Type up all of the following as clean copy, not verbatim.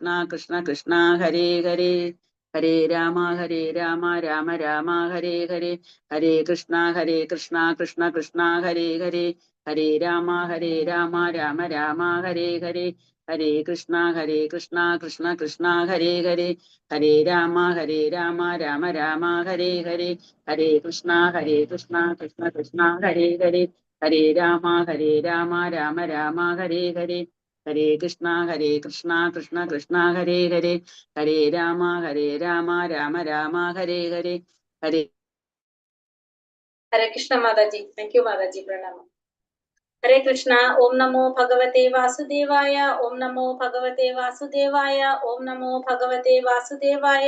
Krishna Krishna Krishna Hare Hare Hare Rama Rama Rama Hare Hare Hare Krishna Krishna Krishna Hare Hare Hare Rama Rama Rama Hare Hare Hare Krishna Krishna Krishna Hare Hare Hare Rama Rama Rama Hare Hare Hare Krishna Krishna Krishna Hare Hare Hare Rama Rama Rama Hare Hare Hare Krishna Krishna Krishna Hare Hare Hare Rama Rama Rama Hare Hare Hare Hare Krishna Mataji. Thank you Mataji. പ്രണാമം. ഹരേ കൃഷ്ണ. ഓം നമോ ഭഗവതേ വാസുദേവായ. ഓം നമോ ഭഗവതേ വാസുദേവായ. ഓം നമോ ഭഗവതേ വാസുദേവായ.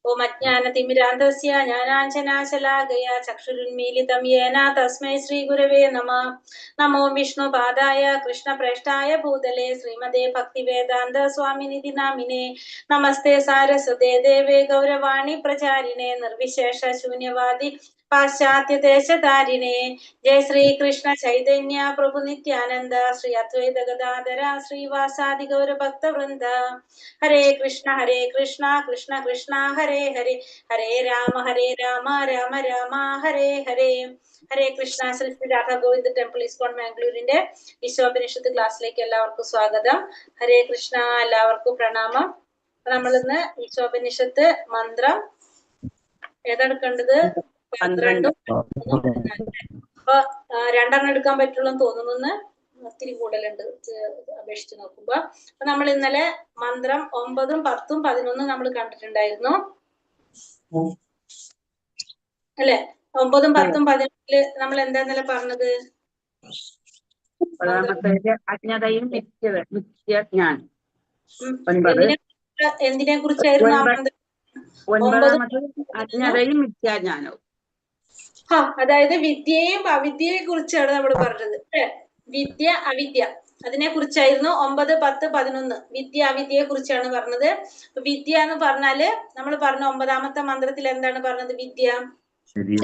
ഓം അജ്ഞാനതിമിരാന്ധസ്യ ജ്ഞാനാഞ്ജനാശലാകയ ചക്ഷുരുന്മീലിതം യേന തസ്മൈ ശ്രീ ഗുരവേ നമഃ. നമോ വിഷ്ണുപാദായ കൃഷ്ണപ്രേഷ്ഠായ ഭൂതലേ ശ്രീമതേ ഭക്തിവേദാന്ത സ്വാമിനിധി നാമിനേ. നമസ്തേ സാരസ്വതേ ദേവേ ഗൗരവാണി പ്രചാരിണേ നിർവിശേഷ ശൂന്യവാദി പാശ്ചാത്യ ദേശധാരിണേ. ജയ ശ്രീ കൃഷ്ണ ചൈതന്യ പ്രഭു നിത്യാനന്ദ ശ്രീ അദ്വൈത ഗദാധര ശ്രീവാസാദി ഗൗരഭക്തവൃന്ദ. ഹരേ കൃഷ്ണ കൃഷ്ണ കൃഷ്ണ ഹരേ ഹരേ ഹരേ രാമ രാമ രാമ ഹരേ ഹരേ. ഹരേ കൃഷ്ണ. ശ്രീ ശ്രീ രാധാ ഗോവിന്ദ് ടെമ്പിൾ ഇസ്കോൺ മാംഗ്ലൂരിന്റെ ഈശോപനിഷത്ത് ക്ലാസ്സിലേക്ക് എല്ലാവർക്കും സ്വാഗതം. ഹരേ കൃഷ്ണ. എല്ലാവർക്കും പ്രണാമം. നമ്മളിന്ന് ഈശോപനിഷത്ത് മന്ത്രം ഏതെടുക്കേണ്ടത്? 12. അപ്പൊ 2 എടുക്കാൻ പറ്റുള്ളൂ തോന്നുന്നു. ഒത്തിരി കൂടുതലുണ്ട് അപേക്ഷിച്ച് നോക്കുമ്പോ. അപ്പൊ നമ്മൾ ഇന്നലെ മന്ത്രം 9, 10, 11 നമ്മൾ കണ്ടിട്ടുണ്ടായിരുന്നു അല്ലെ? 9, 10, 11 നമ്മൾ എന്താ ഇന്നലെ പറഞ്ഞത്? അജ്ഞതയും മിഥ്യാജ്ഞാനം. എന്തിനെ കുറിച്ചായിരുന്നു? 9 അജ്ഞതയും മിഥ്യാജ്ഞാനവും. അതായത് വിദ്യയെയും അവിദ്യയെ കുറിച്ചാണ് നമ്മൾ പറഞ്ഞത്. വിദ്യ അവിദ്യ അതിനെ കുറിച്ചായിരുന്നു 9, 10, 11. വിദ്യ അവിദ്യയെ കുറിച്ചാണ് പറഞ്ഞത്. വിദ്യ എന്ന് പറഞ്ഞാല് നമ്മൾ പറഞ്ഞ 9ാമത്തെ മന്ത്രത്തിൽ എന്താണ് പറഞ്ഞത്? വിദ്യ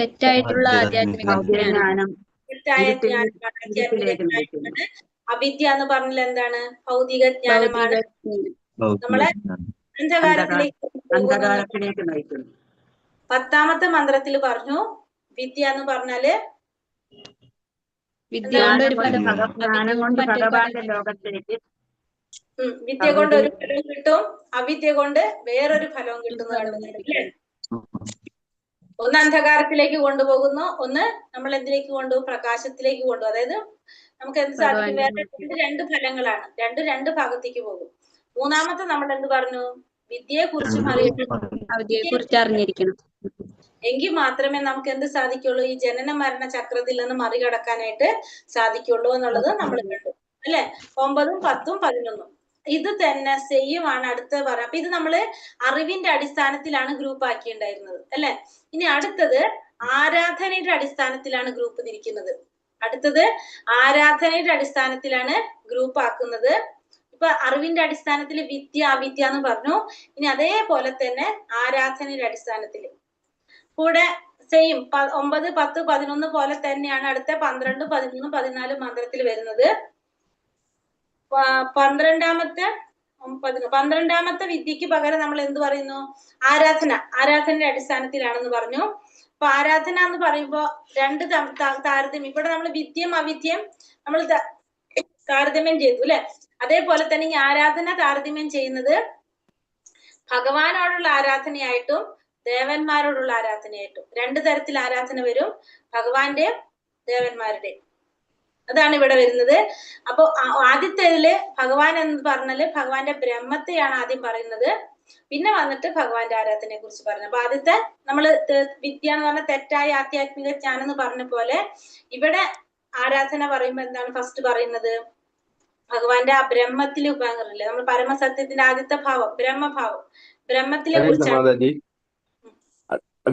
തെറ്റായിട്ടുള്ള ആധ്യാത്മിക ജ്ഞാനം. തെറ്റായ ജ്ഞാനമാണ്, ആധ്യാത്മിക ജ്ഞാനമാണ്. അവിദ്യ എന്ന് പറഞ്ഞാൽ എന്താണ്? ഭൗതിക ജ്ഞാനമാണ്. നമ്മളെ അന്ധകാരത്തിലേക്ക് നയിക്കുന്നു. 10ാമത്തെ മന്ത്രത്തിൽ പറഞ്ഞു വിദ്യ എന്ന് പറഞ്ഞാല് ജ്ഞാനം കൊണ്ട് ഭഗവാന്റെ ലോകത്തിലേക്ക്. വിദ്യ കൊണ്ട് ഒരു ഫലവും കിട്ടും, അവിദ്യ കൊണ്ട് വേറൊരു ഫലവും കിട്ടുന്നതാണ്. ഒന്ന് അന്ധകാരത്തിലേക്ക് കൊണ്ടുപോകുന്നു, ഒന്ന് നമ്മൾ എന്തിലേക്ക് കൊണ്ടുപോകും? പ്രകാശത്തിലേക്ക് കൊണ്ടുപോകും. അതായത് നമുക്ക് എന്ത് സാധിക്കും? വേറെ 2 ഫലങ്ങളാണ്. രണ്ട് ഭാഗത്തേക്ക് പോകും. 3ാമത്തെ നമ്മൾ എന്ത് പറഞ്ഞു? വിദ്യയെ കുറിച്ച് അറിഞ്ഞിരിക്കണം. എങ്കിൽ മാത്രമേ നമുക്ക് എന്ത് സാധിക്കുള്ളൂ? ഈ ജനന മരണ ചക്രത്തിൽ നിന്ന് മറികടക്കാനായിട്ട് സാധിക്കുള്ളൂ എന്നുള്ളത് നമ്മൾ കണ്ടു അല്ലെ? 9, 10, 11 ഇത് തന്നെ സെയിം ആണ് അടുത്ത പറയാം. അപ്പൊ ഇത് നമ്മള് അറിവിന്റെ അടിസ്ഥാനത്തിലാണ് ഗ്രൂപ്പ് ആക്കിയിട്ടുണ്ടായിരുന്നത് അല്ലെ? ഇനി അടുത്തത് ആരാധനയുടെ അടിസ്ഥാനത്തിലാണ് ഗ്രൂപ്പ് തിരിക്കുന്നത്. അടുത്തത് ആരാധനയുടെ അടിസ്ഥാനത്തിലാണ് ഗ്രൂപ്പ് ആക്കുന്നത്. ഇപ്പൊ അറിവിന്റെ അടിസ്ഥാനത്തിൽ വിദ്യ അവിദ്യ എന്ന് പറഞ്ഞു. ഇനി അതേപോലെ തന്നെ ആരാധനയുടെ അടിസ്ഥാനത്തിൽ കൂടെ സെയിം 9, 10, 11 പോലെ തന്നെയാണ് അടുത്ത 12, 13, 14 മന്ത്രത്തിൽ വരുന്നത്. 12ാമത്തെ വിദ്യക്ക് പകരം നമ്മൾ എന്ത് പറയുന്നു? ആരാധനയുടെ അടിസ്ഥാനത്തിലാണെന്ന് പറഞ്ഞു. അപ്പൊ ആരാധന എന്ന് പറയുമ്പോ 2 താരതമ്യം. ഇവിടെ നമ്മൾ വിദ്യയും അവിദ്യയും നമ്മൾ താരതമ്യം ചെയ്തു അല്ലെ? അതേപോലെ തന്നെ ഈ ആരാധന താരതമ്യം ചെയ്യുന്നത് ഭഗവാനോടുള്ള ആരാധനയായിട്ടും ദേവന്മാരോടുള്ള ആരാധനയായിട്ടും 2 തരത്തിൽ ആരാധന വരും, ഭഗവാന്റെയും ദേവന്മാരുടെയും. അതാണ് ഇവിടെ വരുന്നത്. അപ്പൊ ആദ്യത്തേതില് ഭഗവാൻ എന്ന് പറഞ്ഞാല് ഭഗവാന്റെ ബ്രഹ്മത്തെയാണ് ആദ്യം പറയുന്നത്, പിന്നെ വന്നിട്ട് ഭഗവാന്റെ ആരാധനയെ കുറിച്ച് പറഞ്ഞു. അപ്പൊ ആദ്യത്തെ നമ്മള് വിദ്യ എന്ന് പറഞ്ഞ തെറ്റായ ആധ്യാത്മിക ജ്ഞാനം എന്ന് പറഞ്ഞ പോലെ ഇവിടെ ആരാധന പറയുമ്പോ എന്താണ് ഫസ്റ്റ് പറയുന്നത്? ഭഗവാന്റെ ആ ബ്രഹ്മത്തിൽ ഉപകരില്ലേ? നമ്മൾ പരമസത്യത്തിന്റെ ആദ്യത്തെ ഭാവം ബ്രഹ്മഭാവം, ബ്രഹ്മത്തിലെ കുറിച്ചാണ്.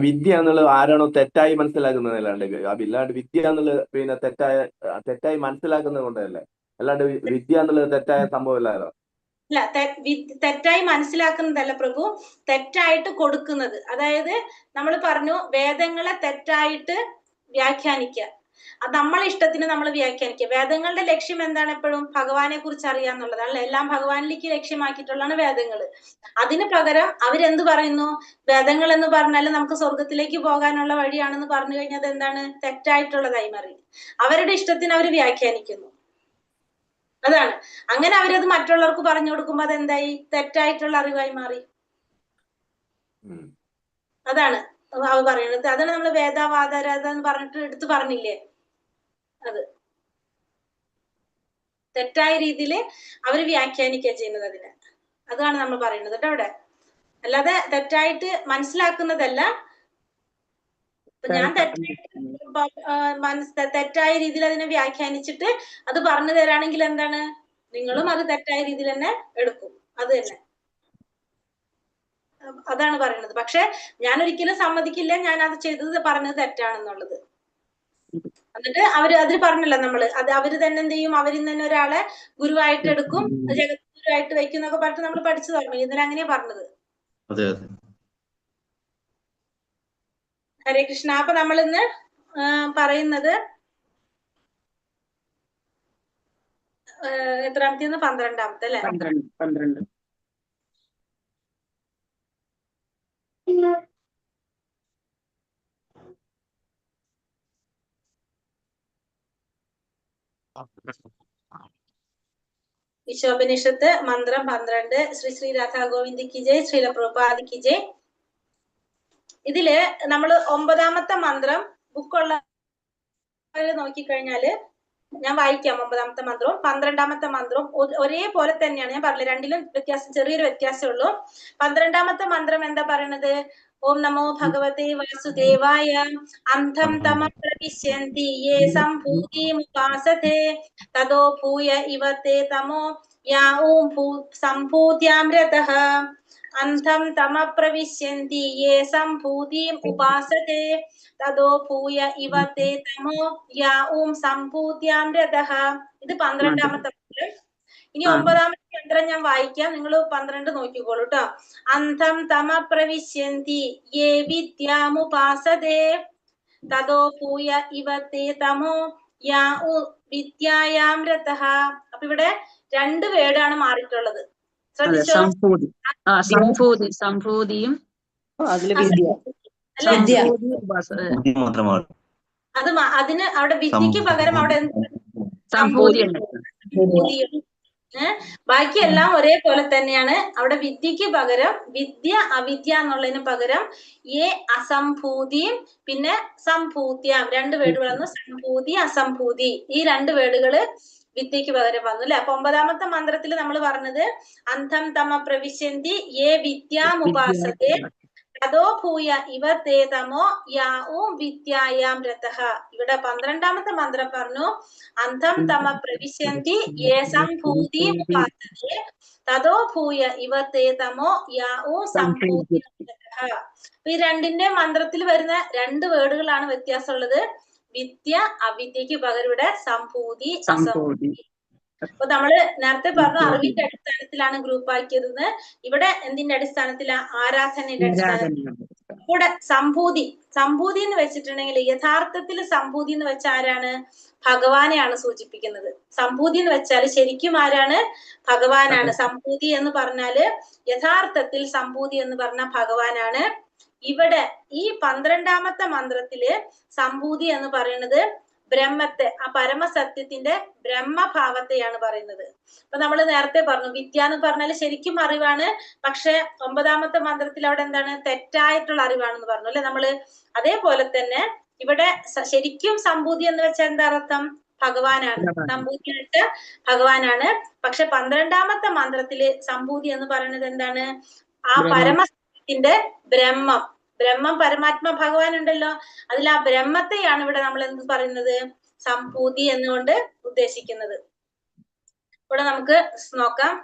വിദ്യ എന്നുള്ളത് ആരാണോ തെറ്റായി മനസ്സിലാക്കുന്നത് അല്ലാണ്ട് വിദ്യ എന്നുള്ളത് പിന്നെ തെറ്റായി മനസ്സിലാക്കുന്നത് കൊണ്ടല്ലേ? അല്ലാണ്ട് വിദ്യ എന്നുള്ളത് തെറ്റായ സംഭവമല്ലല്ലോ. അല്ല, തെറ്റായി മനസ്സിലാക്കുന്നതല്ല പ്രഭു, തെറ്റായിട്ട് കൊടുക്കുന്നത്. അതായത് നമ്മൾ പറഞ്ഞു വേദങ്ങളെ തെറ്റായിട്ട് വ്യാഖ്യാനിക്കുക. അത് നമ്മളെ ഇഷ്ടത്തിന് നമ്മൾ വ്യാഖ്യാനിക്കുക. വേദങ്ങളുടെ ലക്ഷ്യം എന്താണ്? എപ്പോഴും ഭഗവാനെ കുറിച്ച് അറിയാന്നുള്ളതാണ്. എല്ലാം ഭഗവാനിലേക്ക് ലക്ഷ്യമാക്കിയിട്ടുള്ളതാണ് വേദങ്ങൾ. അതിന് പകരം അവരെന്ത് പറയുന്നു? വേദങ്ങൾ എന്ന് പറഞ്ഞാൽ നമുക്ക് സ്വർഗത്തിലേക്ക് പോകാനുള്ള വഴിയാണെന്ന് പറഞ്ഞു കഴിഞ്ഞാൽ എന്താണ്? തെറ്റായിട്ടുള്ളതായി മാറി. അവരുടെ ഇഷ്ടത്തിന് അവർ വ്യാഖ്യാനിക്കുന്നു. അതാണ്. അങ്ങനെ അവരത് മറ്റുള്ളവർക്ക് പറഞ്ഞു കൊടുക്കുമ്പോ അതെന്തായി? തെറ്റായിട്ടുള്ള അറിവായി മാറി. അതാണ് അവ പറയുന്നത്. അതാണ് നമ്മൾ വേദവാദരത എന്ന് പറഞ്ഞിട്ട് എടുത്തു പറഞ്ഞില്ലേ, അത് തെറ്റായ രീതിയിൽ അവർ വ്യാഖ്യാനിക്കുക ചെയ്യുന്നത് അതിന്. അതാണ് നമ്മൾ പറയുന്നത് കേട്ടോ അവിടെ. അല്ലാതെ തെറ്റായിട്ട് മനസ്സിലാക്കുന്നതല്ല. ഞാൻ തെറ്റായ രീതിയിൽ അതിനെ വ്യാഖ്യാനിച്ചിട്ട് അത് പറഞ്ഞു തരാണെങ്കിൽ എന്താണ്, നിങ്ങളും അത് തെറ്റായ രീതിയിൽ തന്നെ എടുക്കും. അത് തന്നെ, അതാണ് പറയുന്നത്. പക്ഷെ ഞാൻ ഒരിക്കലും സമ്മതിക്കില്ല ഞാൻ അത് ചെയ്തത് പറഞ്ഞത് തെറ്റാണെന്നുള്ളത്. എന്നിട്ട് അതിൽ പറഞ്ഞല്ലോ നമ്മള്, അത് അവര് തന്നെ എന്ത് ചെയ്യും, അവരിൽ തന്നെ ഒരാളെ ഗുരുവായിട്ട് എടുക്കും, ജഗദ്ഗുരുവായിട്ട് വെക്കും എന്നൊക്കെ പറഞ്ഞിട്ട് നമ്മൾ പഠിച്ചു തുടങ്ങി. ഇന്നലെ അങ്ങനെയാ പറഞ്ഞത്. ഹരേ കൃഷ്ണ. അപ്പൊ നമ്മൾ ഇന്ന് പറയുന്നത് എത്രാമത്തെ? 12ാമത്തെ അല്ലെ? 12. ഈശോപനിഷത്ത് മന്ത്രം 12. ശ്രീ ശ്രീ രാധാ ഗോവിന്ദിക്ക് ജയ്, ശ്രീല പ്രഭുപാദിക്ക് ജയ്. ഇതില് നമ്മള് 9ാമത്തെ മന്ത്രം ബുക്കുള്ള നോക്കിക്കഴിഞ്ഞാല് ഞാൻ വായിക്കാം. 9ാമത്തെ മന്ത്രവും 12ാമത്തെ മന്ത്രവും ഒരേപോലെ തന്നെയാണ്. ഞാൻ പറഞ്ഞില്ല, രണ്ടിലും വ്യത്യാസം, ചെറിയൊരു വ്യത്യാസമേ ഉള്ളൂ. 12ാമത്തെ മന്ത്രം എന്താ പറയണത്? ഓം നമോ ഭഗവതേ വാസുദേവായ അന്ധം തമ പ്രവിശ്യന്തി യേ സംഭൂതിമുപാസതേ തതോ ഭൂയ ഇവത്തെ തമോ യാ ഓം സംഭൂത്യാം രതഃ. അന്ധം തമ പ്രവിശ്യന്തി യേ സംഭൂതിം ഉപാസതേ തതോ ഭൂയ ഇവത്തെ തമോ യാ ഓം സംഭൂത്യാം രതഃ. ഇത് 12ാമത്തെ മന്ത്രം. ഇനി 9ാമത്തെ മന്ത്രം ഞാൻ വായിക്കാം, നിങ്ങൾ 12 നോക്കിക്കോളൂ കേട്ടോ. അന്ധം തമ പ്രവിശ്യന്തി യേ വിദ്യാമുപാസതേ തതോ ഭൂയ ഇവത്തെ തമോ യാ വിദ്യായാം രതഃ. അപ്പൊ ഇവിടെ 2 വേർഡാണ് മാറിയിട്ടുള്ളത്. ശ്രദ്ധിച്ചോ? സംഭൂതിയും അതിന് അവിടെ വിദ്യക്ക് പകരം അവിടെ ബാക്കിയെല്ലാം ഒരേപോലെ തന്നെയാണ്. അവിടെ വിദ്യക്ക് പകരം വിദ്യ അവിദ്യ എന്നുള്ളതിന് പകരം അസംഭൂതിയും പിന്നെ സംഭൂത്യാം 2 വേർഡുകൾ വന്നു. സംഭൂതി അസംഭൂതി, ഈ 2 വേർഡുകള് വിദ്യക്ക് പകരം വന്നു അല്ലെ. അപ്പൊ 9ാമത്തെ മന്ത്രത്തിൽ നമ്മൾ പറഞ്ഞത് അന്ധം തമ പ്രവിശ്യന്തി യേ വിദ്യാമുപാസതേ തതോ ഭൂയ ഇവത്തെ തമോ യാ ഓം വിദ്യായാം രതഃ. ഇവിടെ 12ാമത്തെ മന്ത്രം പറഞ്ഞു അന്ധം തമ പ്രവിശ്യന്തി യേ സംഭൂതിമുപാസതേ തതോ ഭൂയ ഇവത്തെ തമോ യാ ഓം സംഭൂത്യാം രതഃ. ഈ രണ്ടിന്റെ മന്ത്രത്തിൽ വരുന്ന 2 വേർഡുകളാണ് വ്യത്യാസമുള്ളത്. വിദ്യ അവിദ്യക്ക് പകരം ഇവിടെ സംഭൂതി അസംഭൂതി. അപ്പൊ നമ്മള് നേരത്തെ പറഞ്ഞു അറിവിന്റെ അടിസ്ഥാനത്തിലാണ് ഗ്രൂപ്പ് ആക്കിയതെന്ന്. ഇവിടെ എന്തിന്റെ അടിസ്ഥാനത്തിലാ? ആരാധനയുടെ അടിസ്ഥാനത്തിൽ. ഇവിടെ സംഭൂതി എന്ന് വെച്ചിട്ടുണ്ടെങ്കിൽ യഥാർത്ഥത്തിൽ സംഭൂതി എന്ന് വെച്ചാൽ ആരാണ്? ഭഗവാനെയാണ് സൂചിപ്പിക്കുന്നത്. സംഭൂതി എന്ന് വെച്ചാൽ ശരിക്കും ആരാണ്? ഭഗവാനാണ്. സംഭൂതി എന്ന് പറഞ്ഞാല് യഥാർത്ഥത്തിൽ സംഭൂതി എന്ന് പറഞ്ഞ ഭഗവാനാണ്. ഇവിടെ ഈ 12ാമത്തെ മന്ത്രത്തില് സംഭൂതി എന്ന് പറയുന്നത് ബ്രഹ്മത്തെ, ആ പരമസത്യത്തിന്റെ ബ്രഹ്മഭാവത്തെയാണ് പറയുന്നത്. അപ്പൊ നമ്മൾ നേരത്തെ പറഞ്ഞു വിദ്യ എന്ന് പറഞ്ഞാൽ ശരിക്കും അറിവാണ്. പക്ഷെ 9ാമത്തെ മന്ത്രത്തിൽ അവിടെ എന്താണ്? തെറ്റായിട്ടുള്ള അറിവാണെന്ന് പറഞ്ഞു അല്ലെ നമ്മള്. അതേപോലെ തന്നെ ഇവിടെ ശരിക്കും സംഭൂതി എന്ന് വെച്ചാൽ എന്താ അർത്ഥം? ഭഗവാനാണ്. സംഭൂതിയായിട്ട് ഭഗവാനാണ്. പക്ഷെ 12ാമത്തെ മന്ത്രത്തില് സംഭൂതി എന്ന് പറയുന്നത് എന്താണ്? ആ പരമസത്യത്തിന്റെ ബ്രഹ്മം പരമാത്മ ഭഗവാൻ ഉണ്ടല്ലോ, അതിൽ ആ ബ്രഹ്മത്തെയാണ് ഇവിടെ നമ്മൾ എന്ത് പറയുന്നത്? സംഭൂതി എന്നുകൊണ്ട് ഉദ്ദേശിക്കുന്നത്. ഇവിടെ നമുക്ക് നോക്കാം.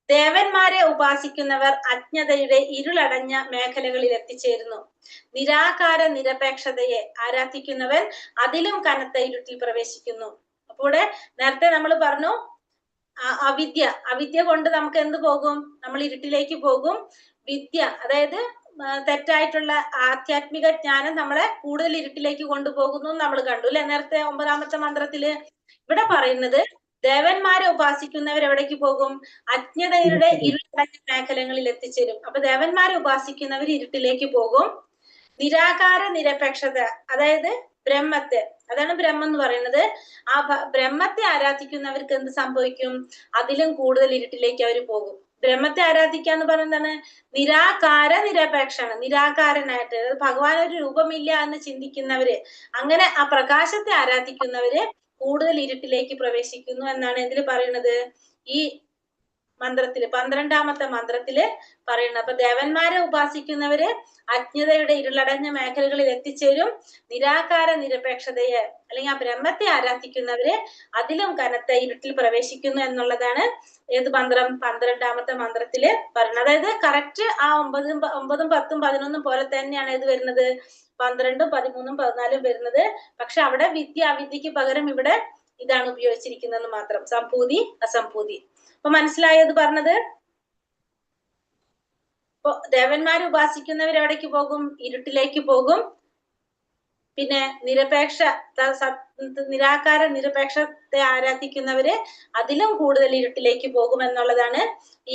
ദേവന്മാരെ ഉപാസിക്കുന്നവർ അജ്ഞതയുടെ ഇരുളടഞ്ഞ മേഖലകളിൽ എത്തിച്ചേരുന്നു. നിരാകാര നിരപേക്ഷതയെ ആരാധിക്കുന്നവൻ അതിലും കനത്ത ഇരുട്ടിൽ പ്രവേശിക്കുന്നു. അപ്പൊ ഇവിടെ നേരത്തെ നമ്മൾ പറഞ്ഞു അവിദ്യ കൊണ്ട് നമുക്ക് എന്ത് പോകും? നമ്മൾ ഇരുട്ടിലേക്ക് പോകും. വിദ്യ, അതായത് തെറ്റായിട്ടുള്ള ആധ്യാത്മിക ജ്ഞാനം നമ്മളെ കൂടുതൽ ഇരുട്ടിലേക്ക് കൊണ്ടുപോകുന്നു നമ്മൾ കണ്ടു അല്ലെ നേരത്തെ 9ാമത്തെ മന്ത്രത്തില്. ഇവിടെ പറയുന്നത് ദേവന്മാരെ ഉപാസിക്കുന്നവർ എവിടേക്ക് പോകും? അജ്ഞതയുടെ ഇരുട്ടടഞ്ഞ മേഖലകളിൽ എത്തിച്ചേരും. അപ്പൊ ദേവന്മാരെ ഉപാസിക്കുന്നവർ ഇരുട്ടിലേക്ക് പോകും. നിരാകാര നിരപേക്ഷത, അതായത് ബ്രഹ്മത്തെ, അതാണ് ബ്രഹ്മം എന്ന് പറയുന്നത്. ആ ബ്രഹ്മത്തെ ആരാധിക്കുന്നവർക്ക് എന്ത് സംഭവിക്കും? അതിലും കൂടുതൽ ഇരുട്ടിലേക്ക് അവർ പോകും. ബ്രഹ്മത്തെ ആരാധിക്കുക എന്ന് പറയുന്നതാണ് നിരാകാര നിരപേക്ഷമാണ്. നിരാകാരനായിട്ട്, ഭഗവാൻ ഒരു രൂപമില്ല എന്ന് ചിന്തിക്കുന്നവര്, അങ്ങനെ ആ പ്രകാശത്തെ ആരാധിക്കുന്നവര് കൂടുതൽ ഇരുട്ടിലേക്ക് പ്രവേശിക്കുന്നു എന്നാണ് ഇതിൽ പറയുന്നത്. ഈ മന്ത്രത്തില് 12ാമത്തെ മന്ത്രത്തില് പറയുന്നത്. അപ്പൊ ദേവന്മാരെ ഉപാസിക്കുന്നവര് അജ്ഞതയുടെ ഇരുളടഞ്ഞ മേഖലകളിൽ എത്തിച്ചേരും. നിരാകാര നിരപേക്ഷതയെ അല്ലെങ്കിൽ ആ ബ്രഹ്മത്തെ ആരാധിക്കുന്നവര് അതിലും കനത്ത ഇരുട്ടിൽ പ്രവേശിക്കുന്നു എന്നുള്ളതാണ് ഏത് മന്ത്രം? 12ാമത്തെ മന്ത്രത്തില് പറയുന്നത്. അതായത് കറക്റ്റ് ആ 9, 10, 11 പോലെ തന്നെയാണ് ഇത് വരുന്നത്. 12, 13, 14 വരുന്നത്. പക്ഷെ അവിടെ വിദ്യ അവിദ്യക്ക് പകരം ഇവിടെ ഇതാണ് ഉപയോഗിച്ചിരിക്കുന്നത് മാത്രം. സംഭൂതി അസംഭൂതി. അപ്പൊ മനസ്സിലായോ ഇത് പറഞ്ഞത്? ഇപ്പൊ ദേവന്മാരെ ഉപാസിക്കുന്നവർ എവിടേക്ക് പോകും? ഇരുട്ടിലേക്ക് പോകും. പിന്നെ നിരാകാര നിരപേക്ഷത്തെ ആരാധിക്കുന്നവര് അതിലും കൂടുതൽ ഇരുട്ടിലേക്ക് പോകും എന്നുള്ളതാണ്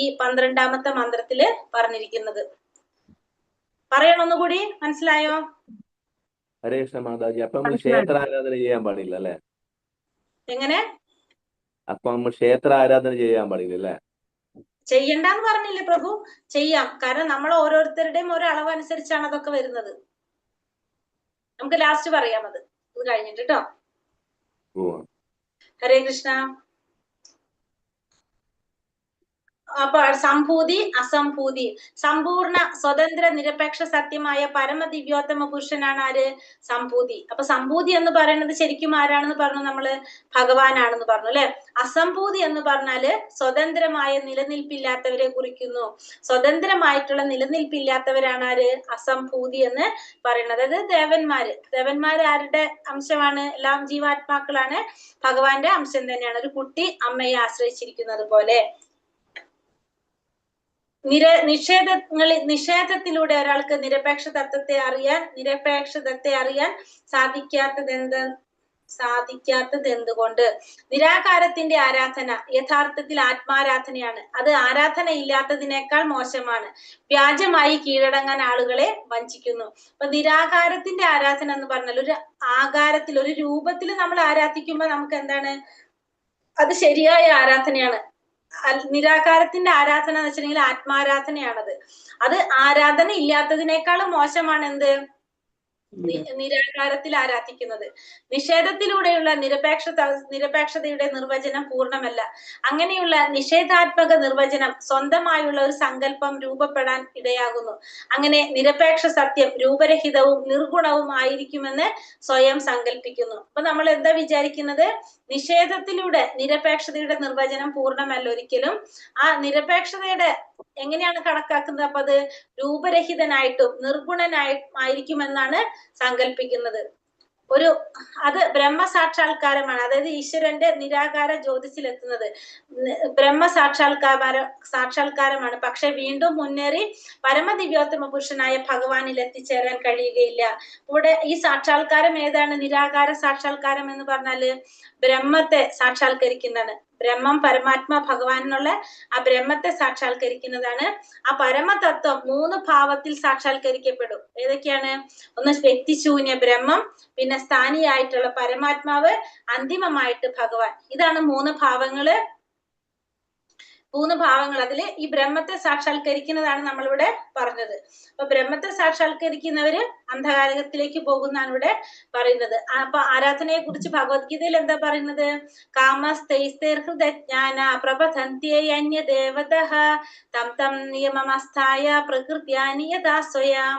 ഈ 12ാമത്തെ മന്ത്രത്തില് പറഞ്ഞിരിക്കുന്നത്. പറയണൊന്നുകൂടി, മനസ്സിലായോ? ഹരേ കൃഷ്ണ മാതാജി. അപ്പൊ നമ്മൾ ക്ഷേത്ര ആരാധന ചെയ്യാൻ പാടില്ല അല്ലെ? എങ്ങനെ? അപ്പൊ നമ്മൾ ക്ഷേത്ര ആരാധന ചെയ്യാൻ പാടില്ല അല്ലെ? ചെയ്യണ്ടെന്ന് പറഞ്ഞില്ലേ പ്രഭു? ചെയ്യാം. കാരണം നമ്മൾ ഓരോരുത്തരുടെയും ഓരോ അളവ് അനുസരിച്ചാണ് അതൊക്കെ വരുന്നത്. നമുക്ക് ലാസ്റ്റ് പറയാം അത് കഴിഞ്ഞിട്ട് കേട്ടോ. ഹരേ കൃഷ്ണ. അപ്പൊ സംഭൂതി അസംഭൂതി, സമ്പൂർണ്ണ സ്വതന്ത്ര നിരപേക്ഷ സത്യമായ പരമദിവ്യോത്തമ പുരുഷനാണ് ആര്? സംഭൂതി. അപ്പൊ സംഭൂതി എന്ന് പറയുന്നത് ശരിക്കും ആരാണെന്ന് പറഞ്ഞു? നമ്മള് ഭഗവാനാണെന്ന് പറഞ്ഞു അല്ലെ. അസംഭൂതി എന്ന് പറഞ്ഞാല് സ്വതന്ത്രമായ നിലനിൽപ്പില്ലാത്തവരെ കുറിക്കുന്നു. സ്വതന്ത്രമായിട്ടുള്ള നിലനിൽപ്പില്ലാത്തവരാണ് ആര്? അസംഭൂതി എന്ന് പറയുന്നത്. അതായത് ദേവന്മാര് ആരുടെ അംശമാണ്? എല്ലാം ജീവാത്മാക്കളാണ്, ഭഗവാന്റെ അംശം തന്നെയാണ്. ഒരു കുട്ടി അമ്മയെ ആശ്രയിച്ചിരിക്കുന്നത് പോലെ. നിഷേധത്തിലൂടെ ഒരാൾക്ക് നിരപേക്ഷ തത്വത്തെ അറിയാൻ സാധിക്കാത്തത് എന്തുകൊണ്ട്? നിരാകാരത്തിന്റെ ആരാധന യഥാർത്ഥത്തിൽ ആത്മാരാധനയാണ്. അത് ആരാധന ഇല്ലാത്തതിനേക്കാൾ മോശമാണ്. വ്യാജമായി കീഴടങ്ങാൻ ആളുകളെ വഞ്ചിക്കുന്നു. അപ്പൊ നിരാകാരത്തിന്റെ ആരാധന എന്ന് പറഞ്ഞാൽ ഒരു ആകാരത്തിൽ, ഒരു രൂപത്തിൽ നമ്മൾ ആരാധിക്കുമ്പോൾ നമുക്ക് എന്താണ്? അത് ശരിയായ ആരാധനയാണ്. നിരാകാരത്തിന്റെ ആരാധന എന്ന് വെച്ചിട്ടുണ്ടെങ്കിൽ ആത്മാരാധനയാണത്. അത് ആരാധന ഇല്ലാത്തതിനേക്കാളും മോശമാണ് എന്ത്? നിരാകാരത്തിൽ ആരാധിക്കുന്നത്. നിഷേധത്തിലൂടെയുള്ള നിരപേക്ഷതയുടെ നിർവചനം പൂർണ്ണമല്ല. അങ്ങനെയുള്ള നിഷേധാത്മക നിർവചനം സ്വന്തമായുള്ള ഒരു സങ്കല്പം രൂപപ്പെടാൻ ഇടയാകുന്നു. അങ്ങനെ നിരപേക്ഷ സത്യം രൂപരഹിതവും നിർഗുണവും ആയിരിക്കുമെന്ന് സ്വയം സങ്കല്പിക്കുന്നു. അപ്പൊ നമ്മൾ എന്താ വിചാരിക്കുന്നത്? നിഷേധത്തിലൂടെ നിരപേക്ഷതയുടെ നിർവചനം പൂർണ്ണമല്ല ഒരിക്കലും. ആ നിരപേക്ഷതയുടെ എങ്ങനെയാണ് കണക്കാക്കുന്നത്? അപ്പൊ അത് രൂപരഹിതനായിട്ടും നിർഗുണനായിരിക്കുമെന്നാണ് സങ്കല്പിക്കുന്നത്. അത് ബ്രഹ്മസാക്ഷാത്കാരമാണ്. അതായത് ഈശ്വരന്റെ നിരാകാര ജ്യോതിസിലെത്തുന്നത് സാക്ഷാത്കാരമാണ്. പക്ഷെ വീണ്ടും മുന്നേറി പരമദിവ്യോത്തമ പുരുഷനായ ഭഗവാനിൽ എത്തിച്ചേരാൻ കഴിയുകയില്ല. ഇവിടെ ഈ സാക്ഷാത്കാരം ഏതാണ്? നിരാകാര സാക്ഷാത്കാരം എന്ന് പറഞ്ഞാല് ബ്രഹ്മത്തെ സാക്ഷാത്കരിക്കുന്നതാണ്. ബ്രഹ്മം, പരമാത്മാ, ഭഗവാൻ എന്നുള്ള ആ ബ്രഹ്മത്തെ സാക്ഷാത്കരിക്കുന്നതാണ്. ആ പരമതത്വം 3 ഭാവത്തിൽ സാക്ഷാത്കരിക്കപ്പെടും. ഏതൊക്കെയാണ്? ഒന്ന് വ്യക്തിശൂന്യ ബ്രഹ്മം, പിന്നെ സ്ഥാനിയായിട്ടുള്ള പരമാത്മാവ്, അന്തിമമായിട്ട് ഭഗവാൻ. ഇതാണ് 3 ഭാവങ്ങള്. അതില് ഈ ബ്രഹ്മത്തെ സാക്ഷാത്കരിക്കുന്നതാണ് നമ്മളിവിടെ പറഞ്ഞത്. അപ്പൊ ബ്രഹ്മത്തെ സാക്ഷാത്കരിക്കുന്നവര് അന്ധകാരത്തിലേക്ക് പോകുന്നതാണ് ഇവിടെ പറയുന്നത്. അപ്പൊ ആരാധനയെ കുറിച്ച് ഭഗവത്ഗീതയിൽ എന്താ പറയുന്നത്? കാമസ്തൈസ്തൈർഹൃതജ്ഞാന പ്രബധന്ത്യന്യദേവതഃ തം തം നിയമമസ്ഥായ പ്രകൃത്യാനിയതാ സ്വയം.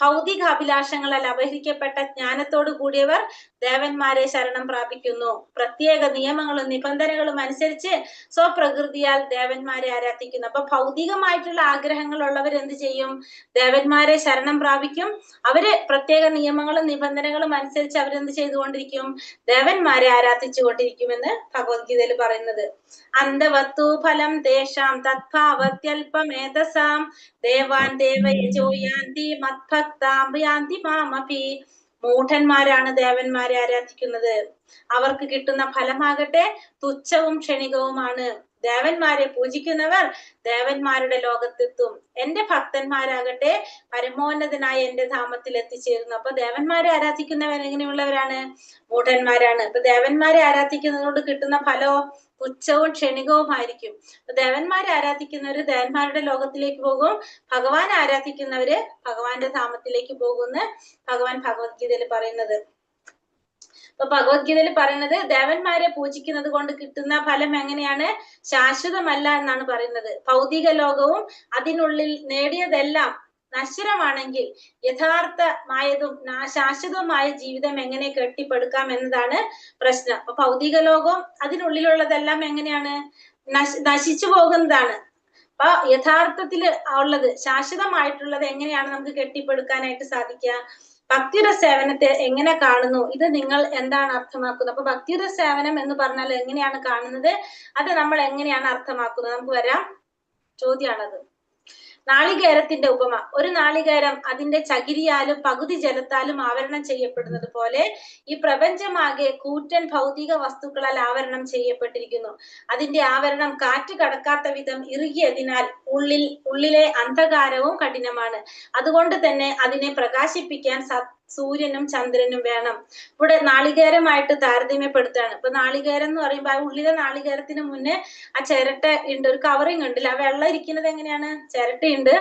ഭൗതിക അഭിലാഷങ്ങളാൽ അപഹരിക്കപ്പെട്ട ജ്ഞാനത്തോടു കൂടിയവർ ദേവന്മാരെ ശരണം പ്രാപിക്കുന്നു. പ്രത്യേക നിയമങ്ങളും നിബന്ധനകളും അനുസരിച്ച് സ്വപ്രകൃതിയാൽ ദേവന്മാരെ ആരാധിക്കുന്നു. അപ്പൊ ഭൗതികമായിട്ടുള്ള ആഗ്രഹങ്ങൾ ഉള്ളവർ എന്ത് ചെയ്യും? ദേവന്മാരെ ശരണം പ്രാപിക്കും. അവർ അവര് പ്രത്യേക നിയമങ്ങളും നിബന്ധനകളും അനുസരിച്ച് അവരെന്ത് ചെയ്തുകൊണ്ടിരിക്കും? ദേവന്മാരെ ആരാധിച്ചുകൊണ്ടിരിക്കുമെന്ന് ഭഗവത്ഗീതയിൽ പറയുന്നത്. അന്തവത്തു ഫലം തേഷാം തത്ഭാവത്യൽപമേധസാം ദേവാൻ ദേവയജോ യാന്തി മദ്ഭക്താം യാന്തി മാമപി. മൂഢന്മാരാണ് ദേവന്മാരെ ആരാധിക്കുന്നത്. അവർക്ക് കിട്ടുന്ന ഫലമാകട്ടെ തുച്ഛവും ക്ഷണികവുമാണ്. ദേവന്മാരെ പൂജിക്കുന്നവർ ദേവന്മാരുടെ ലോകത്തെത്തും. എന്റെ ഭക്തന്മാരാകട്ടെ പരമോന്നതനായ എന്റെ ധാമത്തിൽ എത്തിച്ചേരുന്നു. അപ്പൊ ദേവന്മാരെ ആരാധിക്കുന്നവർ എങ്ങനെയുള്ളവരാണ്? മൂഢന്മാരാണ്. അപ്പൊ ദേവന്മാരെ ആരാധിക്കുന്നതുകൊണ്ട് കിട്ടുന്ന ഫലോ തുച്ഛവും ക്ഷണികവുമായിരിക്കും. ദേവന്മാരെ ആരാധിക്കുന്നവര് ദേവന്മാരുടെ ലോകത്തിലേക്ക് പോകും, ഭഗവാൻ ആരാധിക്കുന്നവര് ഭഗവാന്റെ ധാമത്തിലേക്ക് പോകുമെന്ന് ഭഗവാൻ ഭഗവത്ഗീതയിൽ പറയുന്നത്. അപ്പൊ ഭഗവത്ഗീതയിൽ പറയുന്നത് ദേവന്മാരെ പൂജിക്കുന്നത് കൊണ്ട് കിട്ടുന്ന ഫലം എങ്ങനെയാണ്? ശാശ്വതമല്ല എന്നാണ് പറയുന്നത്. ഭൗതിക ലോകവും അതിനുള്ളിൽ നേടിയതെല്ലാം നശ്വരമാണെങ്കിൽ യഥാർത്ഥമായതും ശാശ്വതവുമായ ജീവിതം എങ്ങനെ കെട്ടിപ്പടുക്കാം എന്നതാണ് പ്രശ്നം. അപ്പൊ ഭൗതിക ലോകവും അതിനുള്ളിലുള്ളതെല്ലാം എങ്ങനെയാണ്? നശിച്ചു പോകുന്നതാണ്. അപ്പൊ യഥാർത്ഥത്തിൽ ഉള്ളത് ശാശ്വതമായിട്ടുള്ളത് എങ്ങനെയാണ് നമുക്ക് കെട്ടിപ്പടുക്കാനായിട്ട് സാധിക്കുക? ഭക്തിയുടെ സേവനത്തെ എങ്ങനെ കാണുന്നു? ഇത് നിങ്ങൾ എന്താണ് അർത്ഥമാക്കുന്നത്? അപ്പൊ ഭക്തിയുടെ സേവനം എന്ന് പറഞ്ഞാൽ എങ്ങനെയാണ് കാണുന്നത്? അത് നമ്മൾ എങ്ങനെയാണ് അർത്ഥമാക്കുന്നത്? നമുക്ക് വരാം, ചോദ്യമാണത്. നാളികേരത്തിന്റെ ഉപമ. ഒരു നാളികേരം അതിന്റെ ചകിരിയാലും പകുതി ജലത്താലും ആവരണം ചെയ്യപ്പെടുന്നത് പോലെ ഈ പ്രപഞ്ചമാകെ കൂറ്റൻ ഭൗതിക വസ്തുക്കളാൽ ആവരണം ചെയ്യപ്പെട്ടിരിക്കുന്നു. അതിന്റെ ആവരണം കാറ്റ് കടക്കാത്ത വിധം ഇറുകിയതിനാൽ ഉള്ളിലെ അന്ധകാരവും കഠിനമാണ്. അതുകൊണ്ട് തന്നെ അതിനെ പ്രകാശിപ്പിക്കാൻ സൂര്യനും ചന്ദ്രനും വേണം. ഇവിടെ നാളികേരമായിട്ട് താരതമ്യപ്പെടുത്തുകയാണ്. ഇപ്പൊ നാളികേരം എന്ന് പറയുമ്പോൾ ആ ഉള്ളിലെ നാളികേരത്തിന് മുന്നേ ആ ചിരട്ട ഉണ്ട്, ഒരു കവറിങ് ഉണ്ടല്ലോ. ആ വെള്ളം ഇരിക്കുന്നത് എങ്ങനെയാണ്? ചിരട്ടയുണ്ട്,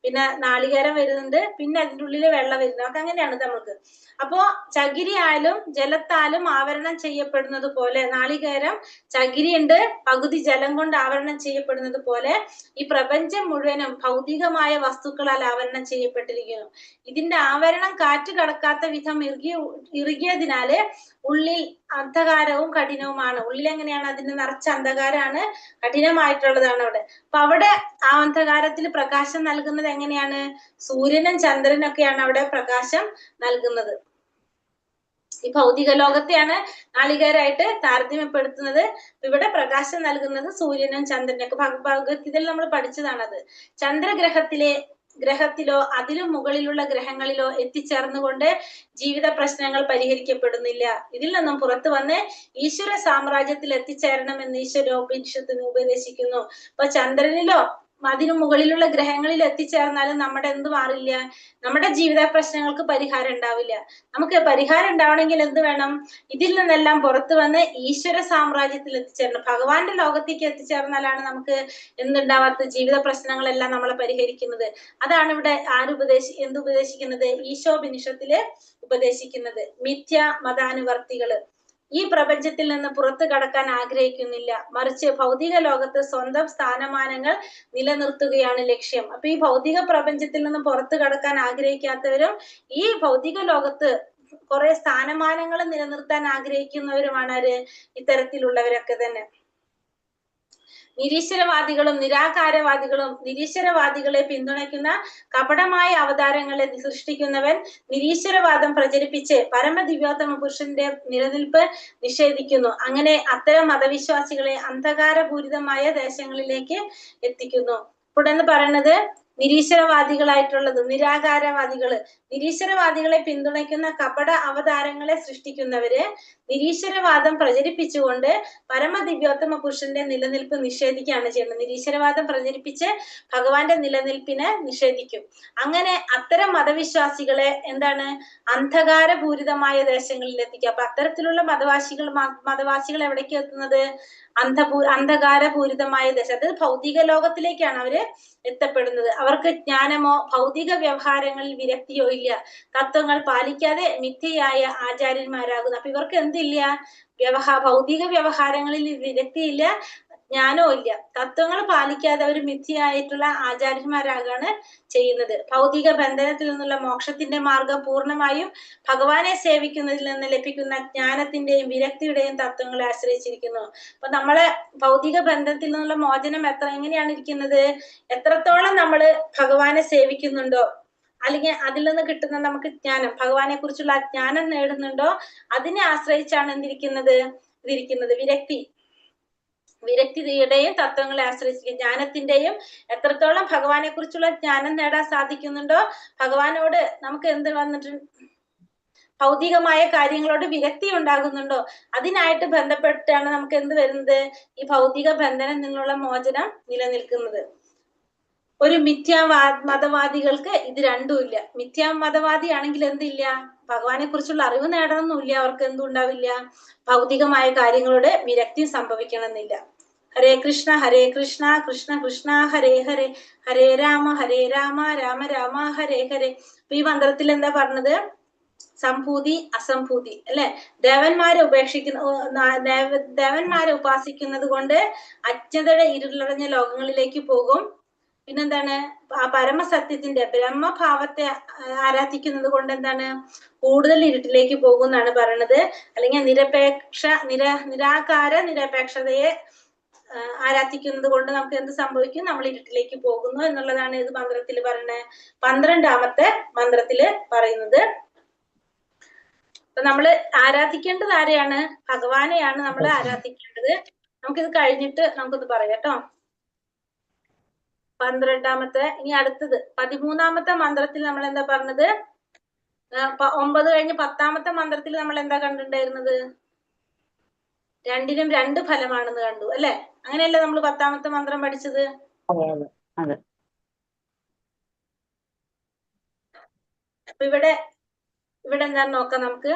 പിന്നെ നാളികേരം വരുന്നുണ്ട്, പിന്നെ അതിൻ്റെ ഉള്ളിലെ വെള്ളം വരുന്നത്. ഒക്കെ അങ്ങനെയാണ് നമ്മൾക്ക്. അപ്പോ ചകിരിയാലും ജലത്താലും ആവരണം ചെയ്യപ്പെടുന്നത് പോലെ, നാളികേരം ചകിരിയുണ്ട്, പകുതി ജലം കൊണ്ട് ആവരണം ചെയ്യപ്പെടുന്നത് പോലെ ഈ പ്രപഞ്ചം മുഴുവനും ഭൗതികമായ വസ്തുക്കളാൽ ആവരണം ചെയ്യപ്പെട്ടിരിക്കുന്നു. ഇതിന്റെ ആവരണം കാറ്റ് കടക്കാത്ത വിധം ഇറുകിയതിനാല് ഉള്ളിൽ അന്ധകാരവും കഠിനവുമാണ്. ഉള്ളിൽ എങ്ങനെയാണ്? അതിന് നിറച്ച അന്ധകാരമാണ്, കഠിനമായിട്ടുള്ളതാണ് അവിടെ. അപ്പൊ അവിടെ ആ അന്ധകാരത്തിൽ പ്രകാശം നൽകുന്നത് എങ്ങനെയാണ്? സൂര്യനും ചന്ദ്രനും ഒക്കെയാണ് അവിടെ പ്രകാശം നൽകുന്നത്. ഈ ഭൗതിക ലോകത്തെയാണ് നാളികേരായിട്ട് താരതമ്യപ്പെടുത്തുന്നത്. ഇവിടെ പ്രകാശം നൽകുന്നത് സൂര്യനും ചന്ദ്രനൊക്കെ. ഭഗവത്ഗീതയിൽ നമ്മൾ പഠിച്ചതാണത്. ഗ്രഹത്തിലോ അതിലും മുകളിലുള്ള ഗ്രഹങ്ങളിലോ എത്തിച്ചേർന്നുകൊണ്ട് ജീവിത പ്രശ്നങ്ങൾ പരിഹരിക്കപ്പെടുന്നില്ല. ഇതിൽ നിന്നും പുറത്തു വന്ന് ഈശ്വര സാമ്രാജ്യത്തിൽ എത്തിച്ചേരണമെന്ന് ഈശ്വരോപനിഷത്ത് ഉപദേശിക്കുന്നു. അപ്പൊ ചന്ദ്രനിലോ അതിനു മുകളിലുള്ള ഗ്രഹങ്ങളിൽ എത്തിച്ചേർന്നാലും നമ്മുടെ എന്ത് മാറില്ല? നമ്മുടെ ജീവിത പ്രശ്നങ്ങൾക്ക് പരിഹാരം ഉണ്ടാവില്ല. നമുക്ക് പരിഹാരം ഉണ്ടാവണമെങ്കിൽ എന്ത് വേണം? ഇതിൽ നിന്നെല്ലാം പുറത്തു വന്ന് ഈശ്വര സാമ്രാജ്യത്തിൽ എത്തിച്ചേരണം. ഭഗവാന്റെ ലോകത്തേക്ക് എത്തിച്ചേർന്നാലാണ് നമുക്ക് എന്തുണ്ടാവാത്ത ജീവിത പ്രശ്നങ്ങളെല്ലാം നമ്മളെ പരിഹരിക്കുന്നത്. അതാണ് ഇവിടെ എന്തുപദേശിക്കുന്നത്? ഈശോപനിഷത്തില് ഉപദേശിക്കുന്നത്. മിഥ്യ മതാനുവർത്തികള് ഈ പ്രപഞ്ചത്തിൽ നിന്ന് പുറത്തു കടക്കാൻ ആഗ്രഹിക്കുന്നില്ല, മറിച്ച് ഭൗതിക ലോകത്ത് സ്വന്തം സ്ഥാനമാനങ്ങൾ നിലനിർത്തുകയാണ് ലക്ഷ്യം. അപ്പൊ ഈ ഭൗതിക പ്രപഞ്ചത്തിൽ നിന്ന് പുറത്തു കടക്കാൻ ആഗ്രഹിക്കാത്തവരും ഈ ഭൗതിക ലോകത്ത് കുറെ സ്ഥാനമാനങ്ങൾ നിലനിർത്താൻ ആഗ്രഹിക്കുന്നവരുമാണ് ആര്? ഇത്തരത്തിലുള്ളവരൊക്കെ തന്നെ. നിരീശ്വരവാദികളും നിരാകാരവാദികളും നിരീശ്വരവാദികളെ പിന്തുണയ്ക്കുന്ന കപടമായ അവതാരങ്ങളെ സൃഷ്ടിക്കുന്നവൻ നിരീശ്വരവാദം പ്രചരിപ്പിച്ച് പരമദിവ്യോത്തമ പുരുഷന്റെ നിലനിൽപ്പ് നിഷേധിക്കുന്നു. അങ്ങനെ അത്തരം മതവിശ്വാസികളെ അന്ധകാരപൂരിതമായ ദേശങ്ങളിലേക്ക് എത്തിക്കുന്നു. ഉടനെ പറയുന്നത് നിരീശ്വരവാദികളായിട്ടുള്ളത് നിരീശ്വരവാദികളെ പിന്തുണയ്ക്കുന്ന കപട അവതാരങ്ങളെ സൃഷ്ടിക്കുന്നവര് നിരീശ്വരവാദം പ്രചരിപ്പിച്ചുകൊണ്ട് പരമദിവ്യോത്തമ പുരുഷന്റെ നിലനിൽപ്പ് നിഷേധിക്കുകയാണ് ചെയ്യുന്നത്. നിരീശ്വരവാദം പ്രചരിപ്പിച്ച് ഭഗവാന്റെ നിലനിൽപ്പിനെ നിഷേധിക്കും. അങ്ങനെ അത്തരം മതവിശ്വാസികളെ എന്താണ്? അന്ധകാരപൂരിതമായ ദേശങ്ങളിൽ എത്തിക്കുക. അപ്പൊ അത്തരത്തിലുള്ള മതവാസികൾ എവിടേക്ക് എത്തുന്നത്? അന്ധകാരപൂരിതമായ ദേശം, അതായത് ഭൗതിക ലോകത്തിലേക്കാണ് അവര് എത്തപ്പെടുന്നത്. അവർക്ക് ജ്ഞാനമോ ഭൗതിക വ്യവഹാരങ്ങളിൽ വിരക്തിയോ ഇല്ല. തത്വങ്ങൾ പാലിക്കാതെ മിഥ്യയായ ആചാര്യന്മാരാകുന്നു. അപ്പൊ ഇവർക്ക് എന്തില്ല? ഭൗതിക വ്യവഹാരങ്ങളിൽ വിരക്തിയില്ല, ജ്ഞാനവും ഇല്ല. തത്വങ്ങൾ പാലിക്കാതെ അവർ മിഥ്യയായിട്ടുള്ള ആചാര്യന്മാരാകാണ് ചെയ്യുന്നത്. ഭൗതിക ബന്ധനത്തിൽ നിന്നുള്ള മോക്ഷത്തിന്റെ മാർഗം പൂർണ്ണമായും ഭഗവാനെ സേവിക്കുന്നതിൽ നിന്ന് ലഭിക്കുന്ന ജ്ഞാനത്തിന്റെയും വിരക്തിയുടെയും തത്വങ്ങളെ ആശ്രയിച്ചിരിക്കുന്നു. അപ്പൊ നമ്മളെ ഭൗതിക ബന്ധത്തിൽ നിന്നുള്ള മോചനം എങ്ങനെയാണ് ഇരിക്കുന്നത്? എത്രത്തോളം നമ്മൾ ഭഗവാനെ സേവിക്കുന്നുണ്ടോ അല്ലെങ്കിൽ അതിൽ നിന്ന് കിട്ടുന്ന നമുക്ക് ജ്ഞാനം, ഭഗവാനെ കുറിച്ചുള്ള ജ്ഞാനം നേടുന്നുണ്ടോ, അതിനെ ആശ്രയിച്ചാണ് എന്തിരിക്കുന്നത്, ഇതിരിക്കുന്നത്. വിരക്തിയുടെയും തത്വങ്ങളെ ആശ്രയിച്ചിരിക്കും. ജ്ഞാനത്തിന്റെയും എത്രത്തോളം ഭഗവാനെ കുറിച്ചുള്ള ജ്ഞാനം നേടാൻ സാധിക്കുന്നുണ്ടോ, ഭഗവാനോട് നമുക്ക് എന്ത് വന്നിട്ടുണ്ട്, ഭൗതികമായ കാര്യങ്ങളോട് വിരക്തി ഉണ്ടാകുന്നുണ്ടോ, അതിനായിട്ട് ബന്ധപ്പെട്ടാണ് നമുക്ക് എന്ത് വരുന്നത്, ഈ ഭൗതിക ബന്ധനം നിന്നുള്ള മോചനം നിലനിൽക്കുന്നത്. ഒരു മതവാദികൾക്ക് ഇത് രണ്ടും ഇല്ല. മതവാദി ആണെങ്കിൽ എന്തില്ല, ഭഗവാനെ കുറിച്ചുള്ള അറിവ് നേടണമെന്നില്ല, അവർക്ക് എന്തും ഉണ്ടാവില്ല, ഭൗതികമായ കാര്യങ്ങളോട് വിരക്തി സംഭവിക്കണമെന്നില്ല. ഹരേ കൃഷ്ണ കൃഷ്ണ കൃഷ്ണ ഹരേ ഹരേ, ഹരേ രാമ രാമ രാമ ഹരേ ഹരേ. ഈ മന്ത്രത്തിൽ എന്താ പറഞ്ഞത്, സംഭൂതി അസംഭൂതി അല്ലെ. ദേവന്മാരെ ഉപാസിക്കുന്നത് കൊണ്ട് അജ്ഞതയുടെ ഇരുളടഞ്ഞ ലോകങ്ങളിലേക്ക് പോകും. പിന്നെന്താണ്, ആ പരമസത്യത്തിന്റെ ബ്രഹ്മഭാവത്തെ ആരാധിക്കുന്നത് കൊണ്ട് എന്താണ്, കൂടുതൽ ഇരുട്ടിലേക്ക് പോകും എന്നാണ് പറയണത്. അല്ലെങ്കിൽ നിരാകാര നിരപേക്ഷതയെ ആരാധിക്കുന്നത് കൊണ്ട് നമുക്ക് എന്ത് സംഭവിക്കും, നമ്മൾ ഇരുട്ടിലേക്ക് പോകുന്നു എന്നുള്ളതാണ് ഇത് മന്ത്രത്തിൽ പറയുന്നത്. 12ാമത്തെ മന്ത്രത്തില് പറയുന്നത്. അപ്പൊ നമ്മള് ആരാധിക്കേണ്ടത് ആരെയാണ്, ഭഗവാനെയാണ് നമ്മൾ ആരാധിക്കേണ്ടത്. നമുക്കിത് കഴിഞ്ഞിട്ട് നമുക്കൊന്ന് പറയാം കേട്ടോ. 12ാമത്തെ, ഇനി അടുത്തത് 13ാമത്തെ മന്ത്രത്തിൽ നമ്മൾ എന്താ പറഞ്ഞത്, 9 കഴിഞ്ഞ് 10ാമത്തെ മന്ത്രത്തിൽ നമ്മൾ എന്താ കണ്ടിട്ടുണ്ടായിരുന്നത്, രണ്ടിനും 2 ഫലമാണെന്ന് കണ്ടു അല്ലെ. അങ്ങനെയല്ലേ നമ്മൾ 10ാമത്തെ മന്ത്രം പഠിച്ചത്. അപ്പൊ ഇവിടെ എന്താന്ന് നോക്കാം നമുക്ക്.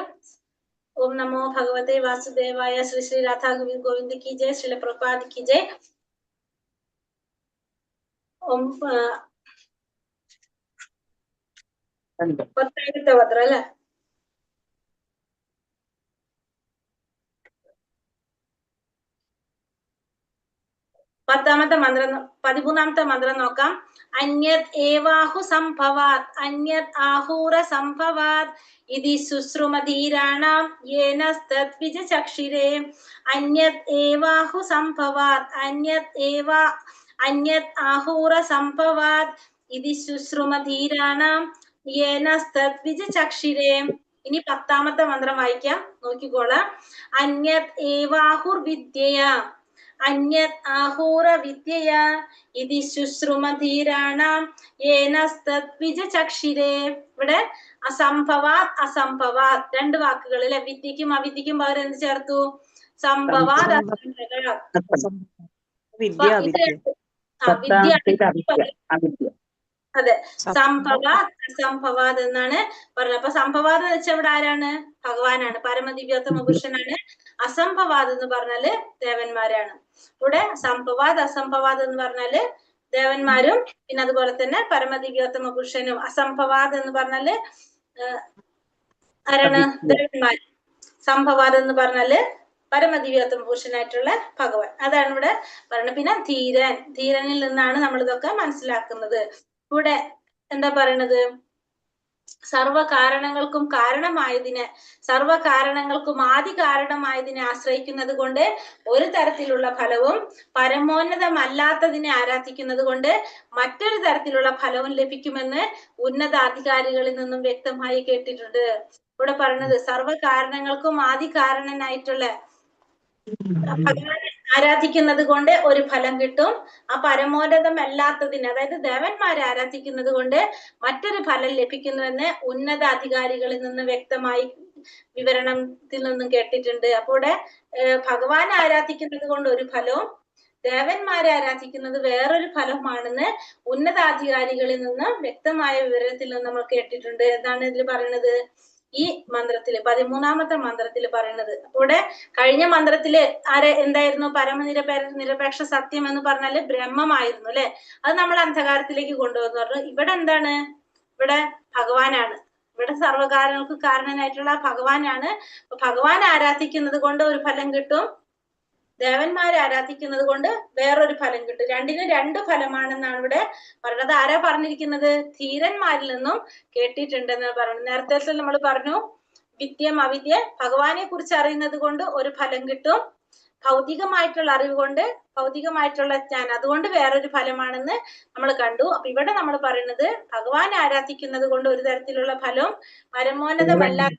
ഓം നമോ ഭഗവതേ വാസുദേവായ. ശ്രീ ശ്രീ രാധാ ഗോവിന്ദ് കി ജയ്. ശ്രീല പ്രഭുപാദ് കി ജയ്. ഓം 10ാമത്തെ മന്ത്രം അല്ലെ. പത്താമത്തെ മന്ത്രം, 13ാമത്തെ മന്ത്രം നോക്കാം. അന്യത് ഏവാഹു സംഭവാത് അന്യത് ആഹൂര സംഭവാത് ഇതി ശുശ്രുമധീരാണാം യേന തദ്വിജചക്ഷിരേ. അന്യത് ഏവാഹു സംഭവാത് അന്യത് ആഹൂര സംഭവാത് ഇതി ശുശ്രുമധീരാണാം യേന തദ്വിജചക്ഷിരേ. ഇനി 10ാമത്തെ മന്ത്രം വായിക്കാം, നോക്കിക്കോളാം. അന്യത് ഏവാഹുർ വിദ്യയാ അന്യത് ആഹൂര വിദ്യയാ ഇതി ശുശ്രുമധീരാണാം യേന തദ്വിജചക്ഷിരേ. ഇവിടെ അസംഭവാത് 2 വാക്കുകൾ അല്ലെ. വിദ്യക്കും അവിദ്യക്കും പകരം എന്ത് ചേർത്തു, സംഭവാത് അതെ, സംഭവാത് അസംഭവാത് എന്നാണ് പറഞ്ഞത്. അപ്പൊ സംഭവാത് എന്ന് വെച്ചാൽ ഇവിടെ ആരാണ്, ഭഗവാനാണ്, പരമദിവ്യോത്തമ പുരുഷനാണ്. അസംഭവാത് എന്ന് പറഞ്ഞാല് ദേവന്മാരാണ്. ഇവിടെ സംഭവാത് അസംഭവാത് എന്ന് പറഞ്ഞാല് ദേവന്മാരും പിന്നെ അതുപോലെ തന്നെ പരമദിവ്യോത്തമ പുരുഷനും. അസംഭവാത് എന്ന് പറഞ്ഞാല് ആരാണ്, ദേവന്മാർ. സംഭവാത് എന്ന് പറഞ്ഞാല് പരമദിവ്യോത്തമ പുരുഷനായിട്ടുള്ള ഭഗവാൻ. അതാണ് ഇവിടെ പറയുന്നത്. പിന്നെ ധീരനിൽ നിന്നാണ് നമ്മൾ ഇതൊക്കെ മനസ്സിലാക്കുന്നത്. ഇവിടെ എന്താ പറയണത്, സർവകാരണങ്ങൾക്കും ആദി കാരണമായതിനെ ആശ്രയിക്കുന്നത് കൊണ്ട് ഒരു തരത്തിലുള്ള ഫലവും പരമോന്നതമല്ലാത്തതിനെ ആരാധിക്കുന്നത് കൊണ്ട് മറ്റൊരു തരത്തിലുള്ള ഫലവും ലഭിക്കുമെന്ന് ഉന്നതാധികാരികളിൽ നിന്നും വ്യക്തമായി കേട്ടിട്ടുണ്ട്. ഇവിടെ പറയുന്നത് സർവകാരണങ്ങൾക്കും ആദി കാരണനായിട്ടുള്ള ഭഗവാനെ ആരാധിക്കുന്നത് കൊണ്ട് ഒരു ഫലം കിട്ടും. ആ പരമോന്നതമല്ലാത്തതിന്, അതായത് ദേവന്മാരെ ആരാധിക്കുന്നത് കൊണ്ട് മറ്റൊരു ഫലം ലഭിക്കുന്നുവെന്ന് ഉന്നത അധികാരികളിൽ നിന്ന് വ്യക്തമായി വിവരണത്തിൽ നിന്നും കേട്ടിട്ടുണ്ട്. അപ്പൊ ഇവിടെ ഭഗവാനെ ആരാധിക്കുന്നത് കൊണ്ട് ഒരു ഫലവും ദേവന്മാരെ ആരാധിക്കുന്നത് വേറൊരു ഫലമാണെന്ന് ഉന്നതാധികാരികളിൽ നിന്ന് വ്യക്തമായ വിവരത്തിൽ നിന്ന് നമ്മൾ കേട്ടിട്ടുണ്ട്. എന്താണ് ഇതിൽ പറയുന്നത്, ഈ മന്ത്രത്തില് 13ാമത്തെ മന്ത്രത്തിൽ പറയുന്നത്. അപ്പൊ ഇവിടെ കഴിഞ്ഞ മന്ത്രത്തില് എന്തായിരുന്നു, നിരപേക്ഷ സത്യം എന്ന് പറഞ്ഞാല് ബ്രഹ്മമായിരുന്നു അല്ലെ. അത് നമ്മൾ അന്ധകാരത്തിലേക്ക് കൊണ്ടുവന്നു പറഞ്ഞു. ഇവിടെ എന്താണ്, ഇവിടെ ഭഗവാനാണ്. ഇവിടെ സർവകാരണങ്ങൾക്ക് കാരണനായിട്ടുള്ള ഭഗവാനാണ്. ഭഗവാൻ ആരാധിക്കുന്നത് കൊണ്ട് ഒരു ഫലം കിട്ടും, ദേവന്മാരെ ആരാധിക്കുന്നത് കൊണ്ട് വേറൊരു ഫലം കിട്ടും. രണ്ടിനും 2 ഫലമാണെന്നാണ് ഇവിടെ പറയുന്നത്. ആരാ പറഞ്ഞിരിക്കുന്നത്, ധീരന്മാരിൽ നിന്നും കേട്ടിട്ടുണ്ടെന്ന് പറയുന്നത്. നേരത്തെ നമ്മൾ പറഞ്ഞു, വിദ്യം അവിദ്യ ഭഗവാനെ കുറിച്ച് അറിയുന്നത് കൊണ്ട് ഒരു ഫലം കിട്ടും, ഭൗതികമായിട്ടുള്ള അറിവ് കൊണ്ട് ഭൗതികമായിട്ടുള്ള ജ്ഞാനം അതുകൊണ്ട് വേറൊരു ഫലമാണെന്ന് നമ്മൾ കണ്ടു. അപ്പൊ ഇവിടെ നമ്മൾ പറയുന്നത് ഭഗവാൻ ആരാധിക്കുന്നത് കൊണ്ട് ഒരു തരത്തിലുള്ള ഫലവും പരമോന്നതമല്ലാത്ത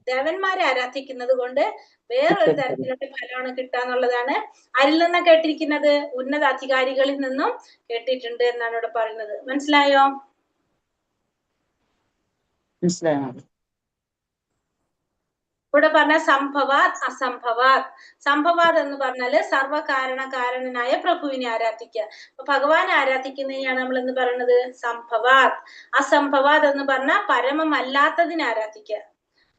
ദേവന്മാരെ ആരാധിക്കുന്നത് കൊണ്ട് വേറൊരു തരത്തിലുള്ള ഫലമാണ് കിട്ടാന്നുള്ളതാണ്. ആരിൽ നിന്നാ കേട്ടിരിക്കുന്നത്? ഉന്നത അധികാരികളിൽ നിന്നും കേട്ടിട്ടുണ്ട് എന്നാണ് ഇവിടെ പറയുന്നത്. മനസ്സിലായോ? മനസ്സിലായോ? ഇവിടെ പറഞ്ഞ സംഭവാത് അസംഭവാത്. സംഭവാത് എന്ന് പറഞ്ഞാല് സർവകാരണകാരനായ പ്രഭുവിനെ ആരാധിക്കുക. അപ്പൊ ഭഗവാൻ ആരാധിക്കുന്നതിനാണ് നമ്മൾ എന്ന് പറയുന്നത് സംഭവാത്. അസംഭവാത് എന്ന് പറഞ്ഞാൽ പരമമല്ലാത്തതിനെ ആരാധിക്കുക.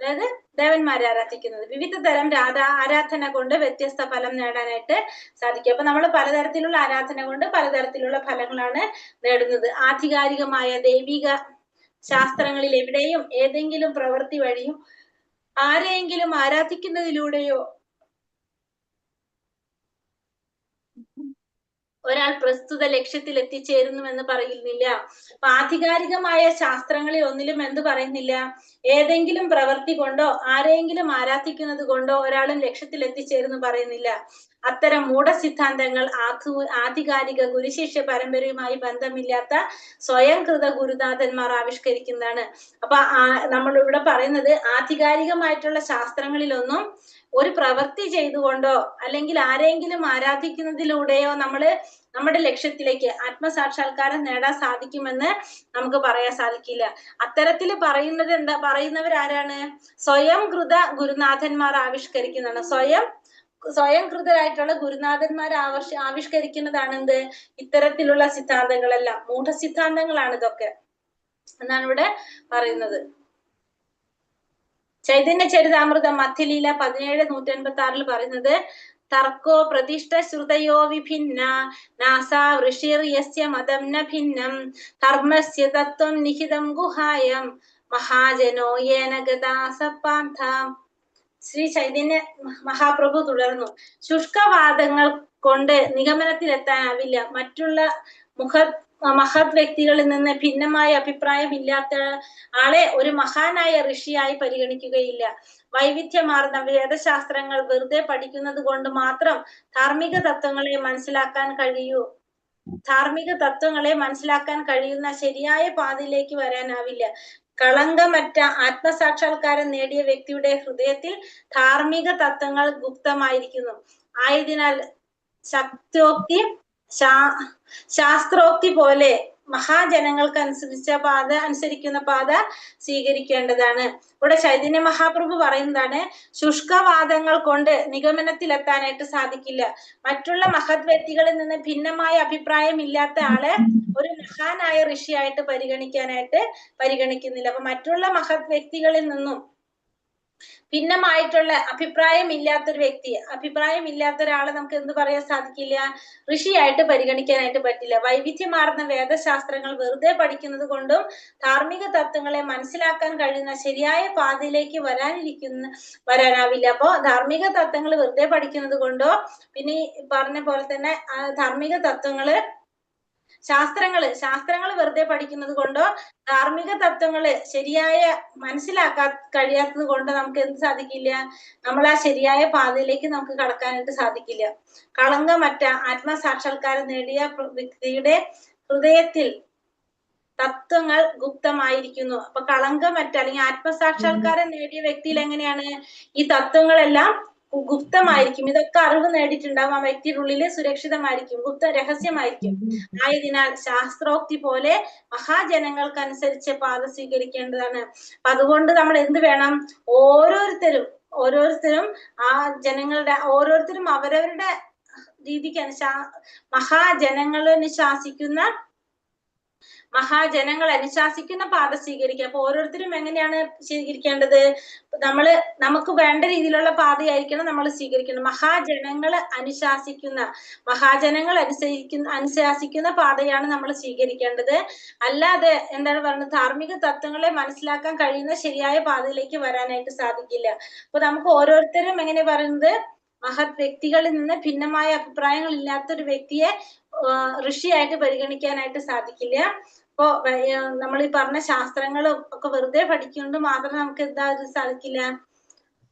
അതായത് ദേവന്മാരെ ആരാധിക്കുന്നത്. വിവിധ തരം ആരാധന കൊണ്ട് വ്യത്യസ്ത ഫലം നേടാനായിട്ട് സാധിക്കും. അപ്പൊ നമ്മൾ പലതരത്തിലുള്ള ആരാധന കൊണ്ട് പലതരത്തിലുള്ള ഫലങ്ങളാണ് നേടുന്നത്. ആധികാരികമായ ദൈവിക ശാസ്ത്രങ്ങളിൽ എവിടെയും ഏതെങ്കിലും പ്രവൃത്തി വഴിയും ആരെയെങ്കിലും ആരാധിക്കുന്നതിലൂടെയോ ഒരാൾ പ്രസ്തുത ലക്ഷ്യത്തിൽ എത്തിച്ചേരുന്നു എന്ന് പറയുന്നില്ല. അപ്പൊ ആധികാരികമായ ശാസ്ത്രങ്ങളിൽ ഒന്നിലും എന്ത് പറയുന്നില്ല? ഏതെങ്കിലും പ്രവൃത്തി കൊണ്ടോ ആരെയെങ്കിലും ആരാധിക്കുന്നത് കൊണ്ടോ ഒരാളും ലക്ഷ്യത്തിൽ എത്തിച്ചേരുന്നു പറയുന്നില്ല. അത്തരം മൂഢസിദ്ധാന്തങ്ങൾ ആധികാരിക ഗുരുശിഷ്യ പരമ്പരയുമായി ബന്ധമില്ലാത്ത സ്വയം കൃത ഗുരുനാഥന്മാർ ആവിഷ്കരിക്കുന്നതാണ്. അപ്പൊ നമ്മൾ ഇവിടെ പറയുന്നത് ആധികാരികമായിട്ടുള്ള ശാസ്ത്രങ്ങളിലൊന്നും ഒരു പ്രവൃത്തി ചെയ്തുകൊണ്ടോ അല്ലെങ്കിൽ ആരെങ്കിലും ആരാധിക്കുന്നതിലൂടെയോ നമ്മുടെ ലക്ഷ്യത്തിലേക്ക് ആത്മസാക്ഷാത്കാരം നേടാൻ സാധിക്കുമെന്ന് നമുക്ക് പറയാൻ സാധിക്കില്ല. അത്തരത്തിൽ പറയുന്നവരാരാണ്? സ്വയം കൃത ഗുരുനാഥന്മാർ ആവിഷ്കരിക്കുന്നതാണ്. സ്വയം കൃതരായിട്ടുള്ള ഗുരുനാഥന്മാർ ആവിഷ്കരിക്കുന്നതാണ് എന്ത്? ഇത്തരത്തിലുള്ള സിദ്ധാന്തങ്ങളെല്ലാം. മൂഢസിദ്ധാന്തങ്ങളാണ് ഇതൊക്കെ എന്നാണ് ഇവിടെ പറയുന്നത്. ചൈതന്യ ചരിതാമൃതം മധ്യലീല 17:186 പറയുന്നത് തർക്കോ പ്രതിഷ്ഠ ശ്രുതയോ വിഭിന്ന നാസാ ഋഷിർയസ്യ മതം ന ഭിന്നം ധർമ്മസ്യ തത്വം നിഹിതം ഗുഹായം മഹാജനോ യേന ഗതാസപാന്ത. ശ്രീ ചൈതന്യ മഹാപ്രഭു തുടർന്നു, ശുഷ്കവാദങ്ങൾ കൊണ്ട് നിഗമനത്തിലെത്താനാവില്ല. മറ്റുള്ള മഹത് വ്യക്തികളിൽ നിന്ന് ഭിന്നമായ അഭിപ്രായമില്ലാത്ത ആളെ ഒരു മഹാനായ ഋഷിയായി പരിഗണിക്കുകയില്ല. വൈവിധ്യമാർന്ന വേദശാസ്ത്രങ്ങൾ വെറുതെ പഠിക്കുന്നത് കൊണ്ട് മാത്രം ധാർമ്മിക തത്വങ്ങളെ മനസ്സിലാക്കാൻ കഴിയുന്ന ശരിയായ പാതയിലേക്ക് വരാനാവില്ല. കളങ്കമറ്റ ആത്മസാക്ഷാത്കാരം നേടിയ വ്യക്തിയുടെ ഹൃദയത്തിൽ ധാർമ്മിക തത്വങ്ങൾ ഗുപ്തമായിരിക്കുന്നു. ആയതിനാൽ ശാസ്ത്രോക്തി പോലെ മഹാജനങ്ങൾക്ക് അനുസരിക്കുന്ന പാത സ്വീകരിക്കേണ്ടതാണ്. ഇവിടെ ചൈതന്യ മഹാപ്രഭു പറയുന്നതാണ്, ശുഷ്കവാദങ്ങൾ കൊണ്ട് നിഗമനത്തിലെത്താനായിട്ട് സാധിക്കില്ല. മറ്റുള്ള മഹത് വ്യക്തികളിൽ നിന്ന് ഭിന്നമായ അഭിപ്രായം ഇല്ലാത്ത ആളെ ഒരു മഹാനായ ഋഷിയായിട്ട് പരിഗണിക്കുന്നില്ല. അപ്പൊ മറ്റുള്ള മഹത് വ്യക്തികളിൽ നിന്നും ഭിന്നമായിട്ടുള്ള അഭിപ്രായമില്ലാത്ത ഒരാളെ നമുക്ക് എന്ത് പറയാൻ സാധിക്കില്ല? ഋഷിയായിട്ട് പരിഗണിക്കാനായിട്ട് പറ്റില്ല. വൈവിധ്യമാർന്ന വേദശാസ്ത്രങ്ങൾ വെറുതെ പഠിക്കുന്നത് കൊണ്ടും ധാർമ്മിക തത്വങ്ങളെ മനസ്സിലാക്കാൻ കഴിയുന്ന ശരിയായ പാതയിലേക്ക് വരാനാവില്ല. അപ്പോ ധാർമ്മിക തത്വങ്ങൾ വെറുതെ പഠിക്കുന്നത് കൊണ്ടോ പിന്നെ പറഞ്ഞ പോലെ തന്നെ ധാർമ്മിക തത്വങ്ങള് ശാസ്ത്രങ്ങൾ വെറുതെ പഠിക്കുന്നത് കൊണ്ടോ ധാർമ്മിക തത്വങ്ങള് ശരിയായ മനസ്സിലാക്കാൻ കഴിയാത്തത് കൊണ്ട് നമുക്ക് എന്ത് സാധിക്കില്ല? നമ്മൾ ആ ശരിയായ പാതയിലേക്ക് നമുക്ക് കടക്കാനായിട്ട് സാധിക്കില്ല. കളങ്കമറ്റ ആത്മസാക്ഷാത്കാരം നേടിയ വ്യക്തിയുടെ ഹൃദയത്തിൽ തത്വങ്ങൾ ഗുപ്തമായിരിക്കുന്നു. അപ്പൊ കളങ്കമറ്റ അല്ലെങ്കിൽ ആത്മസാക്ഷാത്കാരം നേടിയ വ്യക്തിയിൽ എങ്ങനെയാണ്? ഈ തത്വങ്ങളെല്ലാം ഗുപ്തമായിരിക്കും. ഇതൊക്കെ അറിവ് നേടിയിട്ടുണ്ടാവും. ആ വ്യക്തിയുടെ ഉള്ളില് സുരക്ഷിതമായിരിക്കും, രഹസ്യമായിരിക്കും. ആയതിനാൽ ശാസ്ത്രോക്തി പോലെ മഹാജനങ്ങൾക്കനുസരിച്ച് പാത സ്വീകരിക്കേണ്ടതാണ്. അപ്പൊ അതുകൊണ്ട് നമ്മൾ എന്ത് വേണം? ഓരോരുത്തരും ആ ജനങ്ങളുടെ അവരവരുടെ രീതിക്ക് മഹാജനങ്ങൾ അനുശാസിക്കുന്ന പാത സ്വീകരിക്കുക. അപ്പൊ ഓരോരുത്തരും എങ്ങനെയാണ് സ്വീകരിക്കേണ്ടത്? നമുക്ക് വേണ്ട രീതിയിലുള്ള പാതയായിരിക്കണം നമ്മൾ സ്വീകരിക്കുന്നത്. മഹാജനങ്ങൾ അനുശാസിക്കുന്ന പാതയാണ് നമ്മൾ സ്വീകരിക്കേണ്ടത്. അല്ലാതെ എന്താണ് പറയുന്നത്? ധാർമ്മിക തത്വങ്ങളെ മനസ്സിലാക്കാൻ കഴിയുന്ന ശരിയായ പാതയിലേക്ക് വരാനായിട്ട് സാധിക്കില്ല. അപ്പൊ നമുക്ക് ഓരോരുത്തരും എങ്ങനെ പറയുന്നത്? മഹത് വ്യക്തികളിൽ നിന്ന് ഭിന്നമായ അഭിപ്രായങ്ങൾ ഇല്ലാത്ത ഒരു വ്യക്തിയെ ഋഷിയായിട്ട് പരിഗണിക്കാനായിട്ട് സാധിക്കില്ല. ഇപ്പോ നമ്മൾ ഈ പറഞ്ഞ ശാസ്ത്രങ്ങളും ഒക്കെ വെറുതെ പഠിക്കൊണ്ട് മാത്രം നമുക്ക് എന്താ സാധിക്കില്ല?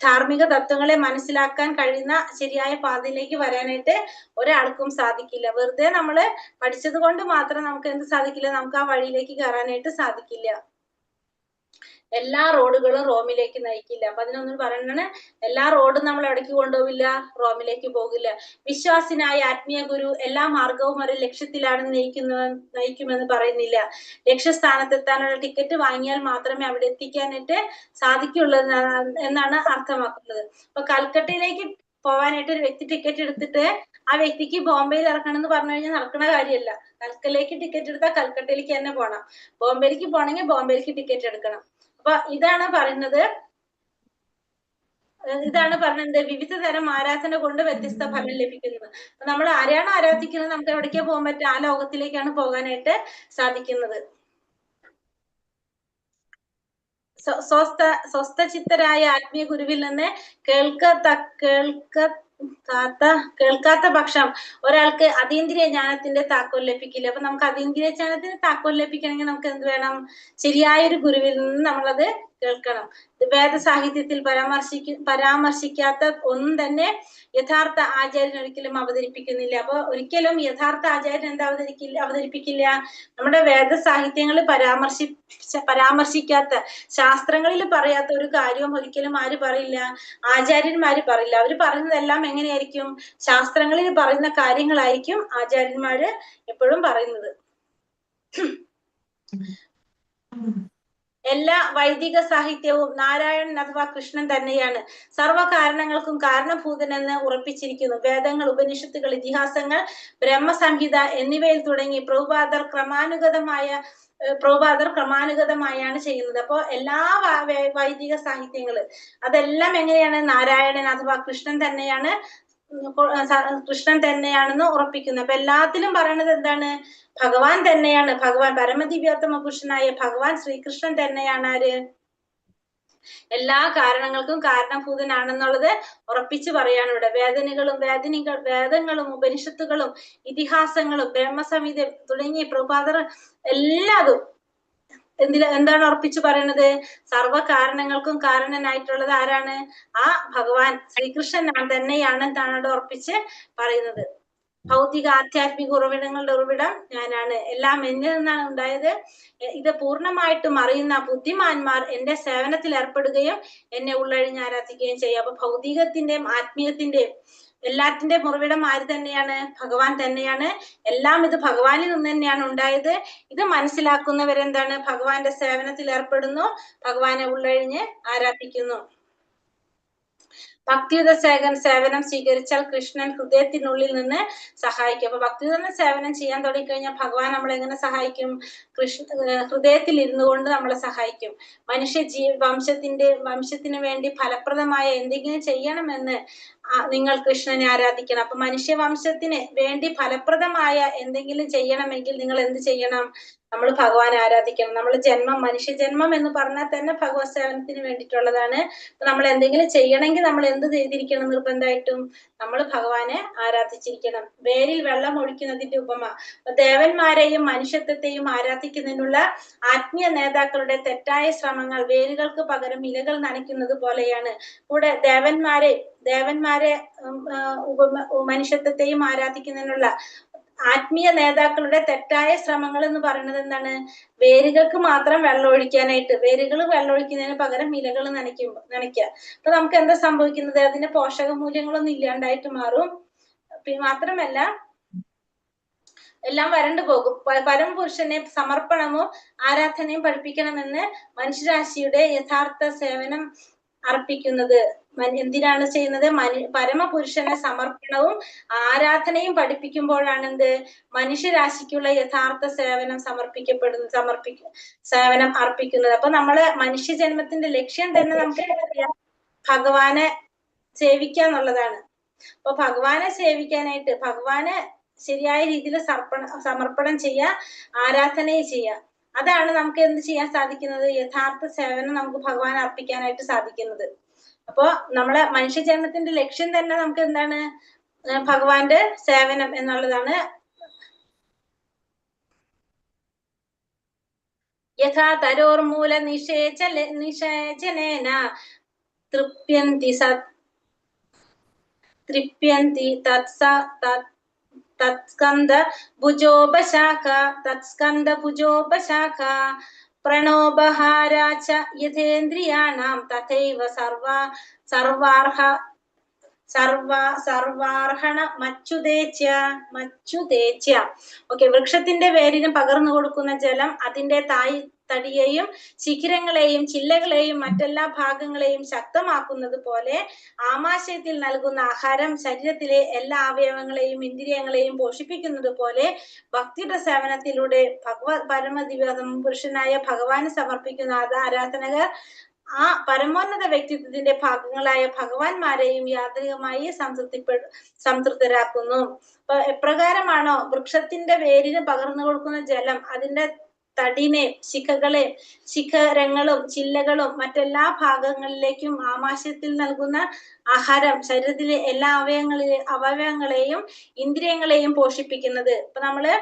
ധാർമ്മിക തത്വങ്ങളെ മനസ്സിലാക്കാൻ കഴിയുന്ന ശരിയായ പാതയിലേക്ക് വരാനായിട്ട് ഒരാൾക്കും സാധിക്കില്ല. വെറുതെ നമ്മള് പഠിച്ചത് കൊണ്ട് മാത്രം നമുക്ക് എന്ത് സാധിക്കില്ല, നമുക്ക് ആ വഴിയിലേക്ക് കയറാനായിട്ട് സാധിക്കില്ല. എല്ലാ റോഡുകളും റോമിലേക്ക് നയിക്കില്ല. അപ്പൊ അതിനൊന്നും പറയണ എല്ലാ റോഡും നമ്മൾ എവിടേക്ക് കൊണ്ടുപോവില്ല, റോമിലേക്ക് പോകില്ല. വിശ്വാസിനായ ആത്മീയ ഗുരു എല്ലാ മാർഗവും ഒരു ലക്ഷ്യത്തിലാണ് നയിക്കുമെന്ന് പറയുന്നില്ല. ലക്ഷ്യസ്ഥാനത്തെത്താനുള്ള ടിക്കറ്റ് വാങ്ങിയാൽ മാത്രമേ അവിടെ എത്തിക്കാനായിട്ട് സാധിക്കുള്ളൂ എന്നാണ് അർത്ഥമാക്കുന്നത്. അപ്പൊ കൽക്കട്ടയിലേക്ക് പോവാനായിട്ട് ഒരു വ്യക്തി ടിക്കറ്റ് എടുത്തിട്ട് ആ വ്യക്തിക്ക് ബോംബെയിൽ ഇറക്കണം എന്ന് പറഞ്ഞു കഴിഞ്ഞാൽ നടക്കുന്ന കാര്യമല്ല. കൽക്കട്ടയിലേക്ക് ടിക്കറ്റ് എടുത്താൽ കൽക്കട്ടയിലേക്ക് തന്നെ പോകണം. ബോംബെയിലേക്ക് പോകണമെങ്കിൽ ബോംബെയിലേക്ക് ടിക്കറ്റ് എടുക്കണം. അപ്പൊ ഇതാണ് പറയുന്നത് വിവിധ തരം ആരാധന കൊണ്ട് വ്യത്യസ്ത ഫലം ലഭിക്കുന്നത്. നമ്മൾ ആരെയാണോ ആരാധിക്കുന്നത് നമുക്ക് എവിടേക്കാ പോകാൻ പറ്റുക, ആ ലോകത്തിലേക്കാണ് പോകാനായിട്ട് സാധിക്കുന്നത്. സ്വസ്ഥചിത്തരായ ആത്മീയ ഗുരുവിൽ നിന്ന് കേൾക്കാത്ത പക്ഷം ഒരാൾക്ക് അതീന്ദ്രിയ ജ്ഞാനത്തിന്റെ താക്കോൽ ലഭിക്കില്ല. അപ്പൊ നമുക്ക് അതീന്ദ്രിയ ജ്ഞാനത്തിന്റെ താക്കോൽ ലഭിക്കണമെങ്കിൽ നമുക്ക് എന്ത് വേണം, ശരിയായൊരു ഗുരുവിൽ നിന്ന് നമ്മളത് കേൾക്കണം. വേദസാഹിത്യത്തിൽ പരാമർശിക്കാത്ത ഒന്നും തന്നെ യഥാർത്ഥ ആചാര്യൻ ഒരിക്കലും അവതരിപ്പിക്കുന്നില്ല. അപ്പൊ ഒരിക്കലും യഥാർത്ഥ ആചാര്യൻ എന്താ അവതരിപ്പിക്കില്ല, നമ്മുടെ വേദസാഹിത്യങ്ങളിൽ പരാമർശിക്കാത്ത, ശാസ്ത്രങ്ങളിൽ പറയാത്ത ഒരു കാര്യവും ഒരിക്കലും ആര് പറയില്ല, ആചാര്യന്മാര് പറയില്ല. അവര് പറയുന്നതെല്ലാം എങ്ങനെയായിരിക്കും, ശാസ്ത്രങ്ങളിൽ പറയുന്ന കാര്യങ്ങളായിരിക്കും ആചാര്യന്മാര് എപ്പോഴും പറയുന്നത്. എല്ലാ വൈദിക സാഹിത്യവും നാരായണൻ അഥവാ കൃഷ്ണൻ തന്നെയാണ് സർവ്വ കാരണങ്ങൾക്കും കാരണഭൂതനെന്ന് ഉറപ്പിച്ചിരിക്കുന്നു. വേദങ്ങൾ, ഉപനിഷത്തുകൾ, ഇതിഹാസങ്ങൾ, ബ്രഹ്മസംഹിത എന്നിവയിൽ തുടങ്ങി പ്രഭുപാദർ ക്രമാനുഗതമായാണ് ചെയ്യുന്നത്. അപ്പോ എല്ലാ വൈദിക സാഹിത്യങ്ങള് അതെല്ലാം എങ്ങനെയാണ്, നാരായണൻ അഥവാ കൃഷ്ണൻ തന്നെയാണെന്ന് ഉറപ്പിക്കുന്നു. അപ്പൊ എല്ലാത്തിലും പറയുന്നത് എന്താണ്, ഭഗവാൻ തന്നെയാണ്. ഭഗവാൻ പരമദിവ്യോത്തമ പുരുഷനായ ഭഗവാൻ ശ്രീകൃഷ്ണൻ തന്നെയാണ് ആര്, എല്ലാ കാരണങ്ങൾക്കും കാരണഭൂതനാണെന്നുള്ളത് ഉറപ്പിച്ചു പറയാണ് ഇവിടെ. വേദങ്ങളും ഉപനിഷത്തുകളും ഇതിഹാസങ്ങളും ബ്രഹ്മസംഹിത തുടങ്ങിയ പ്രഭാതർ എല്ലാതും എന്താണ് ഉറപ്പിച്ചു പറയുന്നത്, സർവ്വ കാരണങ്ങൾക്കും കാരണനായിട്ടുള്ളത് ആരാണ്, ആ ഭഗവാൻ ശ്രീകൃഷ്ണൻ തന്നെയാണെന്നാണ് അവിടെ ഉറപ്പിച്ച് പറയുന്നത്. ഭൗതിക ആധ്യാത്മിക ഉറവിടങ്ങളുടെ ഉറവിടം ഞാനാണ്, എല്ലാം എന്നിൽ നിന്നാണ് ഉണ്ടായത്. ഇത് പൂർണ്ണമായിട്ടും അറിയുന്ന ബുദ്ധിമാന്മാർ എന്റെ സേവനത്തിൽ ഏർപ്പെടുകയും എന്നെ ഉള്ളഴിഞ്ഞ് ആരാധിക്കുകയും ചെയ്യും. അപ്പൊ ഭൗതികത്തിന്റെയും ആത്മീയത്തിന്റെയും എല്ലാത്തിന്റെയും ഉറവിടം ആര് തന്നെയാണ്, ഭഗവാൻ തന്നെയാണ്. എല്ലാം ഇത് ഭഗവാനിൽ നിന്ന് തന്നെയാണ് ഉണ്ടായത്. ഇത് മനസ്സിലാക്കുന്നവരെന്താണ്, ഭഗവാന്റെ സേവനത്തിൽ ഏർപ്പെടുന്നു, ഭഗവാനെ ഉള്ളഴിഞ്ഞ് ആരാധിക്കുന്നു. ഭക്തിയുത സേവനം സ്വീകരിച്ചാൽ കൃഷ്ണൻ ഹൃദയത്തിനുള്ളിൽ നിന്ന് സഹായിക്കും. അപ്പൊ ഭക്തിയുത സേവനം ചെയ്യാൻ തുടങ്ങിക്കഴിഞ്ഞാൽ ഭഗവാൻ നമ്മളെ എങ്ങനെ സഹായിക്കും, ഹൃദയത്തിൽ ഇരുന്നു കൊണ്ട് നമ്മളെ സഹായിക്കും. വംശത്തിന് വേണ്ടി ഫലപ്രദമായ എന്തെങ്കിലും ചെയ്യണമെന്ന് നിങ്ങൾ കൃഷ്ണനെ ആരാധിക്കണം. അപ്പൊ മനുഷ്യവംശത്തിന് വേണ്ടി ഫലപ്രദമായ എന്തെങ്കിലും ചെയ്യണമെങ്കിൽ നിങ്ങൾ എന്ത് ചെയ്യണം, നമ്മൾ ഭഗവാനെ ആരാധിക്കണം. നമ്മൾ മനുഷ്യജന്മം എന്ന് പറഞ്ഞാൽ തന്നെ ഭഗവത് സേവനത്തിന് വേണ്ടിയിട്ടുള്ളതാണ്. നമ്മൾ എന്തെങ്കിലും ചെയ്യണമെങ്കിൽ നമ്മൾ എന്ത് ചെയ്തിരിക്കണം, നിർബന്ധമായിട്ടും നമ്മൾ ഭഗവാനെ ആരാധിച്ചിരിക്കണം. വേരിൽ വെള്ളം ഒഴിക്കുന്നതിന്റെ ഉപമ. ദേവന്മാരെയും മനുഷ്യത്വത്തെയും ആരാധിക്കുന്നതിനുള്ള ആത്മീയ നേതാക്കളുടെ തെറ്റായ ശ്രമങ്ങൾ വേരുകൾക്ക് പകരം ഇലകൾ നനയ്ക്കുന്നത് പോലെയാണ്. കൂടെ ദേവന്മാരെ മനുഷ്യത്വത്തെയും ആരാധിക്കുന്നതിനുള്ള ആത്മീയ നേതാക്കളുടെ തെറ്റായ ശ്രമങ്ങൾ എന്ന് പറയുന്നത് എന്താണ്, വേരുകൾക്ക് മാത്രം വെള്ളം ഒഴിക്കാനായിട്ട്, വേരുകൾ വെള്ളം ഒഴിക്കുന്നതിന് പകരം ഇലകൾ നനയ്ക്കുക. അപ്പൊ നമുക്ക് എന്താ സംഭവിക്കുന്നത്, അതിന്റെ പോഷക മൂല്യങ്ങളൊന്നും ഇല്ലാണ്ടായിട്ട് മാറും. മാത്രമല്ല എല്ലാം വരണ്ടു പോകും. പരമപുരുഷനെ സമർപ്പണവും ആരാധനയും പഠിപ്പിക്കണമെന്ന് മനുഷ്യരാശിയുടെ യഥാർത്ഥ സേവനം അർപ്പിക്കുന്നത് എന്തിനാണ് ചെയ്യുന്നത്, പരമപുരുഷനെ സമർപ്പണവും ആരാധനയും പഠിപ്പിക്കുമ്പോഴാണ് എന്ത്, മനുഷ്യരാശിക്കുള്ള യഥാർത്ഥ സേവനം സേവനം അർപ്പിക്കുന്നത്. അപ്പൊ നമ്മള് മനുഷ്യജന്മത്തിന്റെ ലക്ഷ്യം തന്നെ നമുക്ക് ഭഗവാനെ സേവിക്കാന്നുള്ളതാണ്. അപ്പൊ ഭഗവാനെ സേവിക്കാനായിട്ട് ഭഗവാനെ ശരിയായ രീതിയിൽ സമർപ്പണം ചെയ്യുക, ആരാധനയെ ചെയ്യുക. അതാണ് നമുക്ക് എന്ത് ചെയ്യാൻ സാധിക്കുന്നത്, യഥാർത്ഥ സേവനം നമുക്ക് ഭഗവാൻ അർപ്പിക്കാനായിട്ട് സാധിക്കുന്നത്. അപ്പോ നമ്മളെ മനുഷ്യജന്മത്തിന്റെ ലക്ഷ്യം തന്നെ നമുക്ക് എന്താണ്, ഭഗവാന്റെ സേവനം എന്നുള്ളതാണ്. യഥാ തരോർമൂല നിഷേചനേന തൃപ്യന്തി തൃപ്യന്തി തത്സ്കന്ധ ഭുജോപശാഖ പ്രണോപഹാരാച യഥേന്ദ്രിയാണാം തഥൈവ സർവാർഹണ മച്ചുതേച്യ. ഓക്കെ, വൃക്ഷത്തിന്റെ വേരിന് പകർന്നു കൊടുക്കുന്ന ജലം അതിന്റെ തടിയെയും ശിഖിരങ്ങളെയും ചില്ലകളെയും മറ്റെല്ലാ ഭാഗങ്ങളെയും ശക്തമാക്കുന്നത് പോലെ ആമാശയത്തിൽ നൽകുന്ന ആഹാരം ശരീരത്തിലെ എല്ലാ അവയവങ്ങളെയും ഇന്ദ്രിയങ്ങളെയും പോഷിപ്പിക്കുന്നത് പോലെ ഭക്തിയുടെ സേവനത്തിലൂടെ പരമദിവ്യം പുരുഷനായ ഭഗവാന് സമർപ്പിക്കുന്ന ആരാധനകർ ആ പരമോന്നത വ്യക്തിത്വത്തിന്റെ ഭാഗങ്ങളായ ഭഗവാന്മാരെയും യാന്ത്രികമായി സംതൃപ്തരാക്കുന്നു. എപ്രകാരമാണോ വൃക്ഷത്തിന്റെ വേരിന് പകർന്നു കൊടുക്കുന്ന ജലം അതിന്റെ തടിനെ ശിഖരങ്ങളും ചില്ലകളും മറ്റെല്ലാ ഭാഗങ്ങളിലേക്കും ആമാശയത്തിൽ നൽകുന്ന ആഹാരം ശരീരത്തിലെ എല്ലാ അവയവങ്ങളെയും ഇന്ദ്രിയങ്ങളെയും പോഷിപ്പിക്കുന്നത്. ഇപ്പൊ നമ്മള്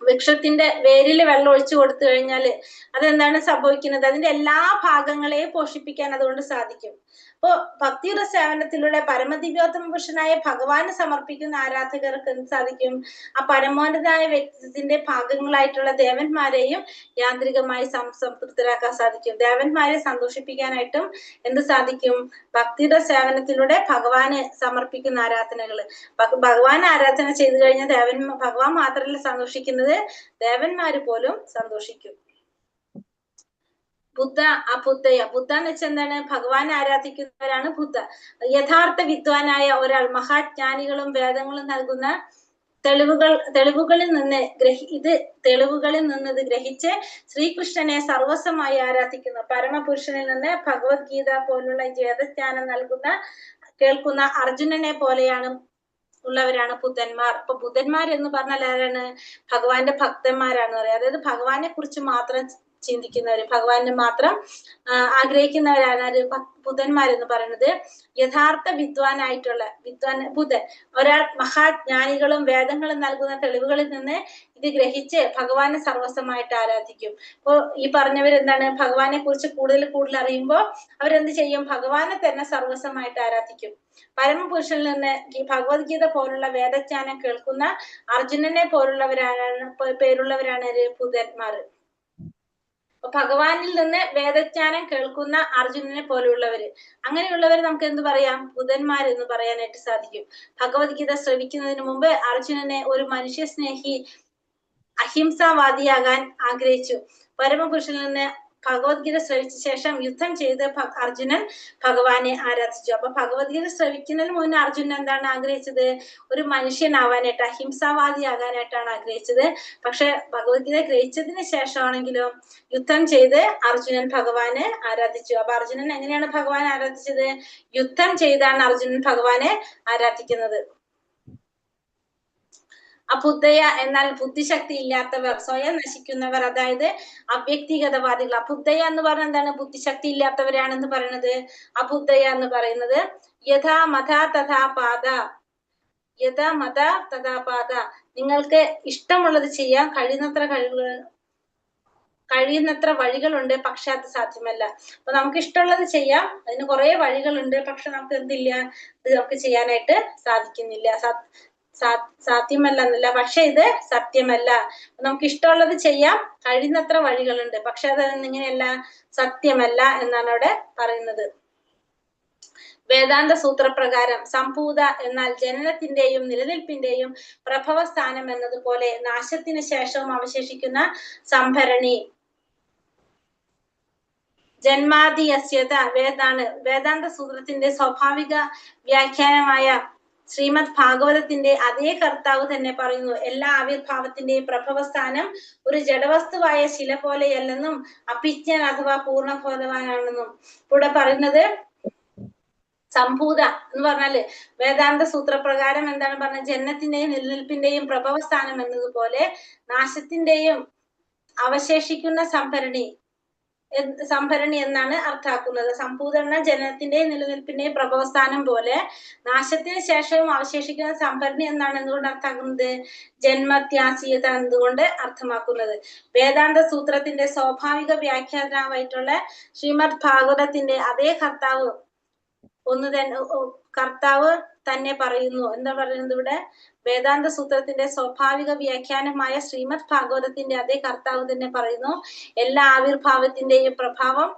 വൃക്ഷത്തിന്റെ വേരില് വെള്ളം ഒഴിച്ചു കൊടുത്തു കഴിഞ്ഞാല് അതെന്താണ് സംഭവിക്കുന്നത്? അതിന്റെ എല്ലാ ഭാഗങ്ങളെയും പോഷിപ്പിക്കാൻ അതുകൊണ്ട് സാധിക്കും. അപ്പോ ഭക്തിയുടെ സേവനത്തിലൂടെ പരമദിവ്യോത്തമ പുരുഷനായ ഭഗവാന് സമർപ്പിക്കുന്ന ആരാധകർക്ക് എന്ത് സാധിക്കും? ആ പരമോന്നതമായ വ്യക്തിത്വത്തിന്റെ ഭാഗങ്ങളായിട്ടുള്ള ദേവന്മാരെയും യാന്ത്രികമായി സംതൃപ്തരാക്കാൻ സാധിക്കും. ദേവന്മാരെ സന്തോഷിപ്പിക്കാനായിട്ടും എന്ത് സാധിക്കും? ഭക്തിയുടെ സേവനത്തിലൂടെ ഭഗവാന് സമർപ്പിക്കുന്ന ആരാധനകള്. ഭഗവാൻ ആരാധന ചെയ്തു കഴിഞ്ഞാൽ ഭഗവാൻ മാത്രമല്ല സന്തോഷിക്കുന്നത്, ദേവന്മാര് പോലും സന്തോഷിക്കും. ബുദ്ധ എന്ന് വെച്ചാൽ എന്താണ്? ഭഗവാനെ ആരാധിക്കുന്നവരാണ് ബുദ്ധ. യഥാർത്ഥ വിദ്വാനായ ഒരാൾ മഹാജ്ഞാനികളും വേദങ്ങളും നൽകുന്ന തെളിവുകളിൽ നിന്ന് ഗ്രഹിച്ച് ശ്രീകൃഷ്ണനെ സർവസ്വമായി ആരാധിക്കുന്നു. പരമപുരുഷനിൽ നിന്ന് ഭഗവത്ഗീത പോലുള്ള വേദജ്ഞാനം കേൾക്കുന്ന അർജുനനെ പോലെയാണ് ഉള്ളവരാണ് ബുദ്ധന്മാർ. അപ്പൊ ബുദ്ധന്മാർ എന്ന് പറഞ്ഞാൽ ആരാണ്? ഭഗവാന്റെ ഭക്തന്മാരാണ് പറയാം. അതായത് ഭഗവാനെ കുറിച്ച് മാത്രം ചിന്തിക്കുന്നവര്, ഭഗവാനെ മാത്രം ആഗ്രഹിക്കുന്നവരാണ് ബുദ്ധന്മാരെന്ന് പറയുന്നത്. യഥാർത്ഥ വിദ്വാനായിട്ടുള്ള ബുദ്ധൻ ഒരാൾ മഹാജ്ഞാനികളും വേദങ്ങളും നൽകുന്ന തെളിവുകളിൽ നിന്ന് ഇത് ഗ്രഹിച്ച് ഭഗവാനെ സർവസ്വമായിട്ട് ആരാധിക്കും. അപ്പോ ഈ പറഞ്ഞവരെന്താണ്? ഭഗവാനെ കുറിച്ച് കൂടുതൽ അറിയുമ്പോൾ അവരെന്ത് ചെയ്യും? ഭഗവാനെ തന്നെ സർവസ്വമായിട്ട് ആരാധിക്കും. പരമപുരുഷനിൽ നിന്ന് ഈ ഭഗവത്ഗീത പോലുള്ള വേദജ്ഞാനം കേൾക്കുന്ന അർജുനനെ പേരുള്ളവരാണ് ബുദ്ധന്മാര്. ഭഗവാനിൽ നിന്ന് വേദജ്ഞാനം കേൾക്കുന്ന അർജുനനെ പോലെയുള്ളവര്, അങ്ങനെയുള്ളവർ നമുക്ക് എന്ത് പറയാം? ബുദ്ധന്മാർ എന്ന് പറയാനായിട്ട് സാധിക്കും. ഭഗവത്ഗീത ശ്രവിക്കുന്നതിന് മുമ്പ് അർജുനനെ ഒരു മനുഷ്യസ്നേഹി അഹിംസാവാദിയാകാൻ ആഗ്രഹിച്ചു. പരമപുരുഷനിൽ നിന്ന് ഭഗവത്ഗീത ശ്രവിച്ച ശേഷം യുദ്ധം ചെയ്ത് അർജുനൻ ഭഗവാനെ ആരാധിച്ചു. അപ്പൊ ഭഗവത്ഗീത ശ്രവിക്കുന്നതിന് മുന്നേ അർജുനൻ എന്താണ് ആഗ്രഹിച്ചത്? ഒരു മനുഷ്യനാവാനായിട്ട്, അഹിംസാവാദിയാകാനായിട്ടാണ് ആഗ്രഹിച്ചത്. പക്ഷെ ഭഗവത്ഗീത ഗ്രഹിച്ചതിന് ശേഷമാണെങ്കിലും യുദ്ധം ചെയ്ത് അർജുനൻ ഭഗവാനെ ആരാധിച്ചു. അപ്പൊ അർജുനൻ എങ്ങനെയാണ് ഭഗവാനെ ആരാധിച്ചത്? യുദ്ധം ചെയ്താണ് അർജുനൻ ഭഗവാനെ ആരാധിക്കുന്നത്. അബുദ്ധയ എന്നാൽ ബുദ്ധിശക്തി ഇല്ലാത്തവർ, സ്വയം നശിക്കുന്നവർ, അതായത് അവ്യക്തിഗതവാദികൾ. അബുദ്ധയ എന്ന് പറഞ്ഞാൽ എന്താണ്? ബുദ്ധിശക്തി ഇല്ലാത്തവരാണെന്ന് പറയുന്നത്. അബുദ്ധയ എന്ന് പറയുന്നത് യഥാ മത തഥാ പാത, നിങ്ങൾക്ക് ഇഷ്ടമുള്ളത് ചെയ്യാൻ കഴിയുന്നത്ര വഴികളുണ്ട്, പക്ഷെ അത് സാധ്യമല്ല. അപ്പൊ നമുക്ക് ഇഷ്ടമുള്ളത് ചെയ്യാം, അതിന് കുറെ വഴികളുണ്ട്, പക്ഷെ നമുക്ക് എന്തില്ല? ഇത് നമുക്ക് ചെയ്യാനായിട്ട് സാധിക്കുന്നില്ല. സാധ്യമല്ല എന്നല്ല, പക്ഷെ ഇത് സത്യമല്ല. നമുക്ക് ഇഷ്ടമുള്ളത് ചെയ്യാം, കഴിയുന്നത്ര വഴികളുണ്ട്, പക്ഷെ അത് ഇങ്ങനെയല്ല, സത്യമല്ല എന്നാണ് അവിടെ പറയുന്നത്. വേദാന്ത സൂത്രപ്രകാരം സംഭൂത എന്നാൽ ജനനത്തിന്റെയും നിലനിൽപ്പിന്റെയും പ്രഭവസ്ഥാനം എന്നതുപോലെ നാശത്തിന് ശേഷവും അവശേഷിക്കുന്ന സംഭരണി. ജന്മാദിയസ്യത വേദാന്ത സൂത്രത്തിന്റെ സ്വാഭാവിക വ്യാഖ്യാനമായ ശ്രീമദ് ഭാഗവതത്തിന്റെ അതേ കർത്താവ് തന്നെ പറയുന്നു, എല്ലാ ആവിർഭാവത്തിന്റെയും പ്രഭവസ്ഥാനം ഒരു ജഡവസ്തുവായ ശില പോലെയല്ലെന്നും അഭിജ്ഞൻ അഥവാ പൂർണ്ണബോധവാനാണെന്നും. ഇവിടെ പറയുന്നത് സംഭൂത എന്ന് പറഞ്ഞാല് വേദാന്ത സൂത്രപ്രകാരം എന്താണ് പറഞ്ഞത്? ജനനത്തിന്റെയും നിലനിൽപ്പിന്റെയും പ്രഭവസ്ഥാനം എന്നതുപോലെ നാശത്തിന്റെയും അവശേഷിക്കുന്ന സംഭരണി സംഭരണി എന്നാണ് അർത്ഥാക്കുന്നത്. സമ്പൂർണ്ണ ജനനത്തിന്റെ നിലനിൽപ്പിന്റെ പ്രഭവസ്ഥാനം പോലെ നാശത്തിന് ശേഷവും അവശേഷിക്കുന്ന സംഭരണി എന്നാണ് എന്തുകൊണ്ട് അർത്ഥാക്കുന്നത്? ജന്മത്യാസീയത എന്തുകൊണ്ട് അർത്ഥമാക്കുന്നത്. വേദാന്ത സൂത്രത്തിന്റെ സ്വാഭാവിക വ്യാഖ്യാതാവായിട്ടുള്ള ശ്രീമദ് ഭാഗവതത്തിന്റെ അതേ കർത്താവ് തന്നെ പറയുന്നു. എന്താ പറയുന്നത് ഇവിടെ? വേദാന്ത സൂത്രത്തിന്റെ സ്വാഭാവിക വ്യാഖ്യാനമായ ശ്രീമദ് ഭാഗവതത്തിന്റെ അതേ കർത്താവ് തന്നെ പറയുന്നു, എല്ലാ ആവിർഭാവത്തിന്റെയും പ്രഭാവം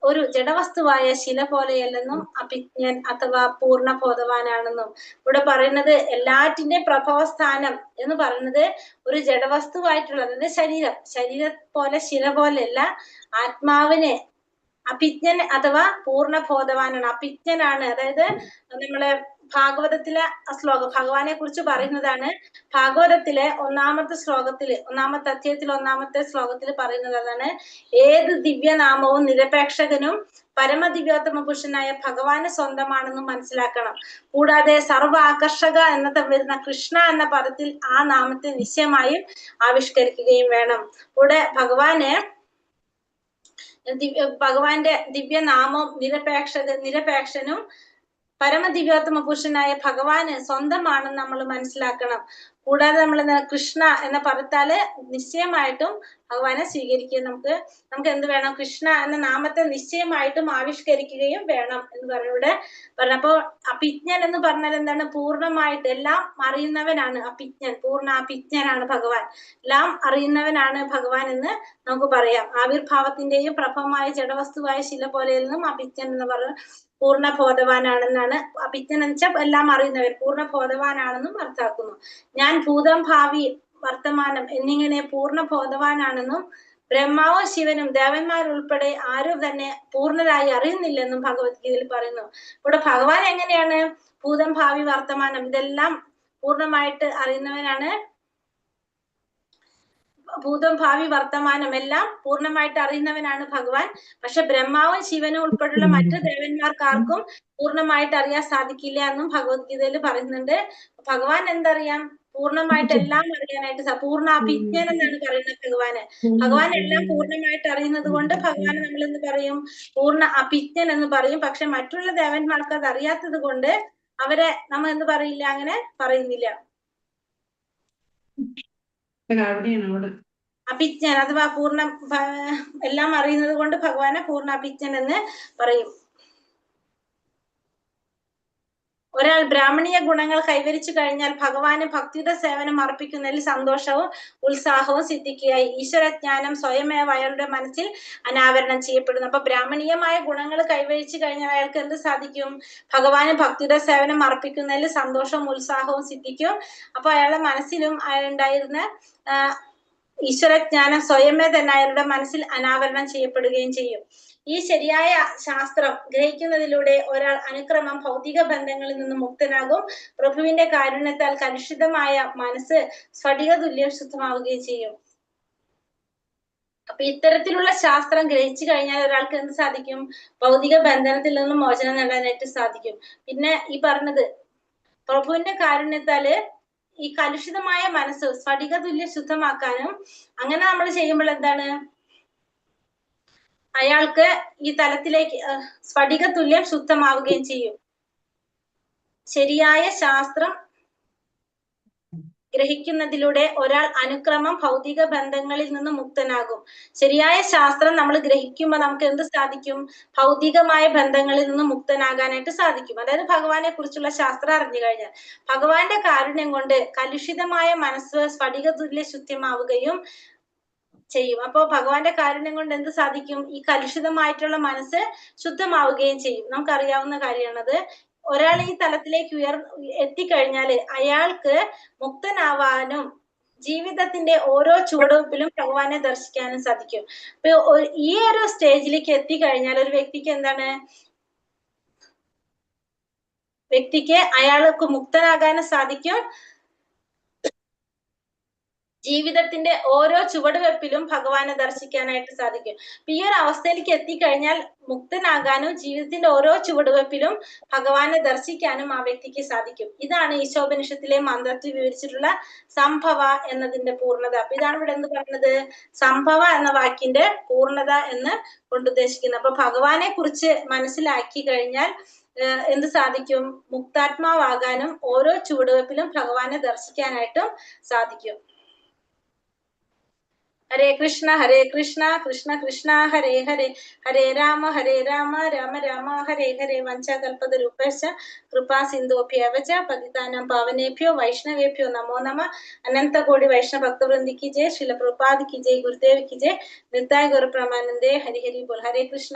ഒരു ജഡവസ്തുവായ ശില പോലെയല്ലെന്നും അഭിജ്ഞൻ അഥവാ പൂർണ്ണബോധവാനാണെന്നും. ഇവിടെ പറയുന്നത് എല്ലാറ്റിന്റെ പ്രഭവസ്ഥാനം എന്ന് പറയുന്നത് ഒരു ജഡവസ്തുവായിട്ടുള്ളത് ശരീരം പോലെ ശില പോലെയല്ല, ആത്മാവിനെ അഭിജ്ഞൻ അഥവാ പൂർണ്ണബോധവാനാണ്, അഭിജ്ഞനാണ്. അതായത് നമ്മളെ ഭാഗവതത്തിലെ ശ്ലോകം ഭഗവാനെ കുറിച്ച് പറയുന്നതാണ്. ഭാഗവതത്തിലെ ഒന്നാമത്തെ അധ്യായത്തിൽ ഒന്നാമത്തെ ശ്ലോകത്തിൽ പറയുന്നത് അതാണ്, ഏത് ദിവ്യനാമവും നിരപേക്ഷകനും പരമദിവ്യോത്തമ പുരുഷനായ ഭഗവാന് സ്വന്തമാണെന്നും മനസ്സിലാക്കണം. കൂടാതെ സർവ ആകർഷക എന്ന വരുന്ന കൃഷ്ണ എന്ന പദത്തിൽ ആ നാമത്തെ നിശ്ചയമായും ആവിഷ്കരിക്കുകയും വേണം. കൂടെ ഭഗവാന്റെ ദിവ്യനാമം നിരപേക്ഷനും പരമദിവ്യോത്തമ പുരുഷനായ ഭഗവാന് സ്വന്തമാണെന്ന് നമ്മൾ മനസ്സിലാക്കണം. കൂടാതെ നമ്മൾ കൃഷ്ണ എന്ന പദത്താല് നിശ്ചയമായിട്ടും ഭഗവാനെ സ്വീകരിക്കുക. നമുക്ക് എന്ത് വേണം? കൃഷ്ണ എന്ന നാമത്തെ നിശ്ചയമായിട്ടും ആവിഷ്കരിക്കുകയും വേണം എന്ന് പറഞ്ഞിവിടെ പറഞ്ഞപ്പോ അഭിജ്ഞൻ എന്ന് പറഞ്ഞാൽ എന്താണ്? പൂർണ്ണമായിട്ട് എല്ലാം അറിയുന്നവനാണ് അഭിജ്ഞൻ. പൂർണ്ണ അഭിജ്ഞനാണ് ഭഗവാൻ, എല്ലാം അറിയുന്നവനാണ് ഭഗവാൻ എന്ന് നമുക്ക് പറയാം. ആവിർഭാവത്തിന്റെയും പ്രഭവമായ ജഡവസ്തുവായ ശില പോലെയെന്നും അഭിജ്ഞൻ എന്ന് പറഞ്ഞ പൂർണ്ണബോധവാനാണെന്നാണ്. അഭിജ്ഞൻ എന്ന് വെച്ചാൽ എല്ലാം അറിയുന്നവൻ, പൂർണ്ണബോധവാനാണെന്നും അർത്ഥാക്കുന്നു. ഞാൻ ഭൂതം ഭാവി വർത്തമാനം എന്നിങ്ങനെ പൂർണ്ണബോധവാനാണെന്നും ബ്രഹ്മാവും ശിവനും ദേവന്മാരുൾപ്പെടെ ആരും തന്നെ പൂർണ്ണരായി അറിയുന്നില്ലെന്നും ഭഗവത്ഗീതയിൽ പറയുന്നു. ഇവിടെ ഭഗവാൻ എങ്ങനെയാണ് ഭൂതം ഭാവി വർത്തമാനം ഇതെല്ലാം പൂർണ്ണമായിട്ട് അറിയുന്നവനാണ്. ഭൂതം ഭാവി വർത്തമാനം എല്ലാം പൂർണ്ണമായിട്ട് അറിയുന്നവനാണ് ഭഗവാൻ. പക്ഷെ ബ്രഹ്മാവും ശിവനും ഉൾപ്പെടെയുള്ള മറ്റു ദേവന്മാർക്കാർക്കും പൂർണ്ണമായിട്ട് അറിയാൻ സാധിക്കില്ല എന്നും ഭഗവത്ഗീതയിൽ പറയുന്നുണ്ട്. ഭഗവാൻ എന്തറിയാം? പൂർണ്ണമായിട്ട് എല്ലാം അറിയാനായിട്ട് പൂർണ്ണ അഭിജ്ഞൻ എന്നാണ് പറയുന്നത് ഭഗവാന്. ഭഗവാൻ എല്ലാം പൂർണ്ണമായിട്ട് അറിയുന്നത് കൊണ്ട് ഭഗവാൻ നമ്മൾ എന്ത് പറയും? പൂർണ്ണ അഭിജ്ഞൻ എന്ന് പറയും. പക്ഷെ മറ്റുള്ള ദേവന്മാർക്ക് അത് അറിയാത്തത് കൊണ്ട് അവരെ നമ്മൾ എന്ത് പറയില്ല, അങ്ങനെ പറയുന്നില്ല. അഭിജ്ഞൻ അഥവാ എല്ലാം അറിയുന്നത് കൊണ്ട് ഭഗവാനെ പൂർണ്ണ അഭിജ്ഞൻ എന്ന് പറയും. ഒരാൾ ബ്രാഹ്മണീയ ഗുണങ്ങൾ കൈവരിച്ചു കഴിഞ്ഞാൽ ഭഗവാന് ഭക്തിയുടെ സേവനം അർപ്പിക്കുന്നതിൽ സന്തോഷവും ഉത്സാഹവും സിദ്ധിക്കുകയായി ഈശ്വരജ്ഞാനം സ്വയമേവ അയാളുടെ മനസ്സിൽ അനാവരണം ചെയ്യപ്പെടുന്നു. അപ്പൊ ബ്രാഹ്മണീയമായ ഗുണങ്ങൾ കൈവരിച്ചു കഴിഞ്ഞാൽ അയാൾക്ക് എന്ത് സാധിക്കും? ഭഗവാന് ഭക്തിയുടെ സേവനം അർപ്പിക്കുന്നതിൽ സന്തോഷവും ഉത്സാഹവും സിദ്ധിക്കും. അപ്പൊ അയാളുടെ മനസ്സിലും ഉണ്ടായിരുന്ന ഈശ്വരജ്ഞാനം സ്വയമേ തന്നെ അയാളുടെ മനസ്സിൽ അനാവരണം ചെയ്യപ്പെടുകയും ചെയ്യും. ഈ ശരിയായ ശാസ്ത്രം ഗ്രഹിക്കുന്നതിലൂടെ ഒരാൾ അനുക്രമം ഭൗതിക ബന്ധങ്ങളിൽ നിന്ന് മുക്തനാകും. പ്രഭുവിന്റെ കാരുണ്യത്താൽ കലുഷിതമായ മനസ്സ് സ്ഫടിക തുല്യം ശുദ്ധമാവുകയും ചെയ്യും. അപ്പൊ ഇത്തരത്തിലുള്ള ശാസ്ത്രം ഗ്രഹിച്ചു കഴിഞ്ഞാൽ ഒരാൾക്ക് എന്ത് സാധിക്കും? ഭൗതിക ബന്ധനത്തിൽ നിന്നും മോചനം നേടാനായിട്ട് സാധിക്കും. പിന്നെ ഈ പറഞ്ഞത് പ്രഭുവിന്റെ കാരുണ്യത്താല് ഈ കലുഷിതമായ മനസ്സ് സ്ഫടിക തുല്യം ശുദ്ധമാക്കാനും, അങ്ങനെ നമ്മൾ ചെയ്യുമ്പോൾ എന്താണ്? അയാൾക്ക് ഈ തലത്തിലേക്ക് സ്ഫടിക തുല്യം ശുദ്ധമാവുകയും ചെയ്യും. ശരിയായ ശാസ്ത്രം ഗ്രഹിക്കുന്നതിലൂടെ ഒരാൾ അനുക്രമം ഭൗതിക ബന്ധങ്ങളിൽ നിന്ന് മുക്തനാകും. ശരിയായ ശാസ്ത്രം നമ്മൾ ഗ്രഹിക്കുമ്പോൾ നമുക്ക് എന്ത് സാധിക്കും? ഭൗതികമായ ബന്ധങ്ങളിൽ നിന്ന് മുക്തനാകാനായിട്ട് സാധിക്കും. അതായത് ഭഗവാനെ കുറിച്ചുള്ള ശാസ്ത്രം അറിഞ്ഞു കഴിഞ്ഞാൽ ഭഗവാന്റെ കാരുണ്യം കൊണ്ട് കലുഷിതമായ മനസ്സ് സ്ഫടിക തുല്യ ശുദ്ധമാവുകയും ചെയ്യും. അപ്പൊ ഭഗവാന്റെ കാരുണ്യം കൊണ്ട് എന്ത് സാധിക്കും? ഈ കലുഷിതമായിട്ടുള്ള മനസ്സ് ശുദ്ധമാവുകയും ചെയ്യും. നമുക്കറിയാവുന്ന കാര്യമാണത്. ഒരാൾ ഈ തലത്തിലേക്ക് എത്തിക്കഴിഞ്ഞാല് അയാൾക്ക് മുക്തനാവാനും ജീവിതത്തിന്റെ ഓരോ ചുവടുവെപ്പിലും ഭഗവാനെ ദർശിക്കാനും സാധിക്കും. അപ്പൊ ഈ ഒരു സ്റ്റേജിലേക്ക് എത്തിക്കഴിഞ്ഞാൽ ഒരു വ്യക്തിക്ക് എന്താണ്? അയാൾക്ക് മുക്തനാകാനും സാധിക്കും, ജീവിതത്തിന്റെ ഓരോ ചുവടുവെപ്പിലും ഭഗവാനെ ദർശിക്കാനായിട്ട് സാധിക്കും. ഈ ഒരു അവസ്ഥയിലേക്ക് എത്തിക്കഴിഞ്ഞാൽ മുക്തനാകാനും ജീവിതത്തിന്റെ ഓരോ ചുവടുവെപ്പിലും ഭഗവാനെ ദർശിക്കാനും ആ വ്യക്തിക്ക് സാധിക്കും. ഇതാണ് ഈശോപനിഷത്തിലെ മന്ത്രത്തിൽ വിവരിച്ചിട്ടുള്ള സംഭവ എന്നതിന്റെ പൂർണ്ണത. അപ്പൊ ഇതാണ് ഇവിടെ എന്ത് പറയുന്നത്, സംഭവ എന്ന വാക്കിന്റെ പൂർണ്ണത എന്ന് കൊണ്ടുദ്ദേശിക്കുന്നത്. അപ്പൊ ഭഗവാനെ കുറിച്ച് മനസ്സിലാക്കി കഴിഞ്ഞാൽ എന്ത് സാധിക്കും, മുക്താത്മാവാകാനും ഓരോ ചുവടുവെപ്പിലും ഭഗവാനെ ദർശിക്കാനായിട്ടും സാധിക്കും. ഹരേ കൃഷ്ണ കൃഷ്ണ കൃഷ്ണ ഹരേ ഹരേ, ഹരേ രാമ രാമ രാമ ഹരേ ഹരേ. വഞ്ചകൽപതരുപശ്ച കൃപാ സിന്ധോഭ്യവ ച പതിതാനാം പാവനേഭ്യോ വൈഷ്ണവേഭ്യോ നമോ നമഃ. അനന്ത കോടി വൈഷ്ണവ ഭക്തവൃന്ദി കി ജയ്. ശ്രീല പ്രഭുപാദ് കി ജയ്. ഗുരുദേവ് കി ജയ്. നിത്തായ ഗുരു പ്രമാനന്ദേ. ഹരി ഹരി ബോൾ. ഹരേ കൃഷ്ണ.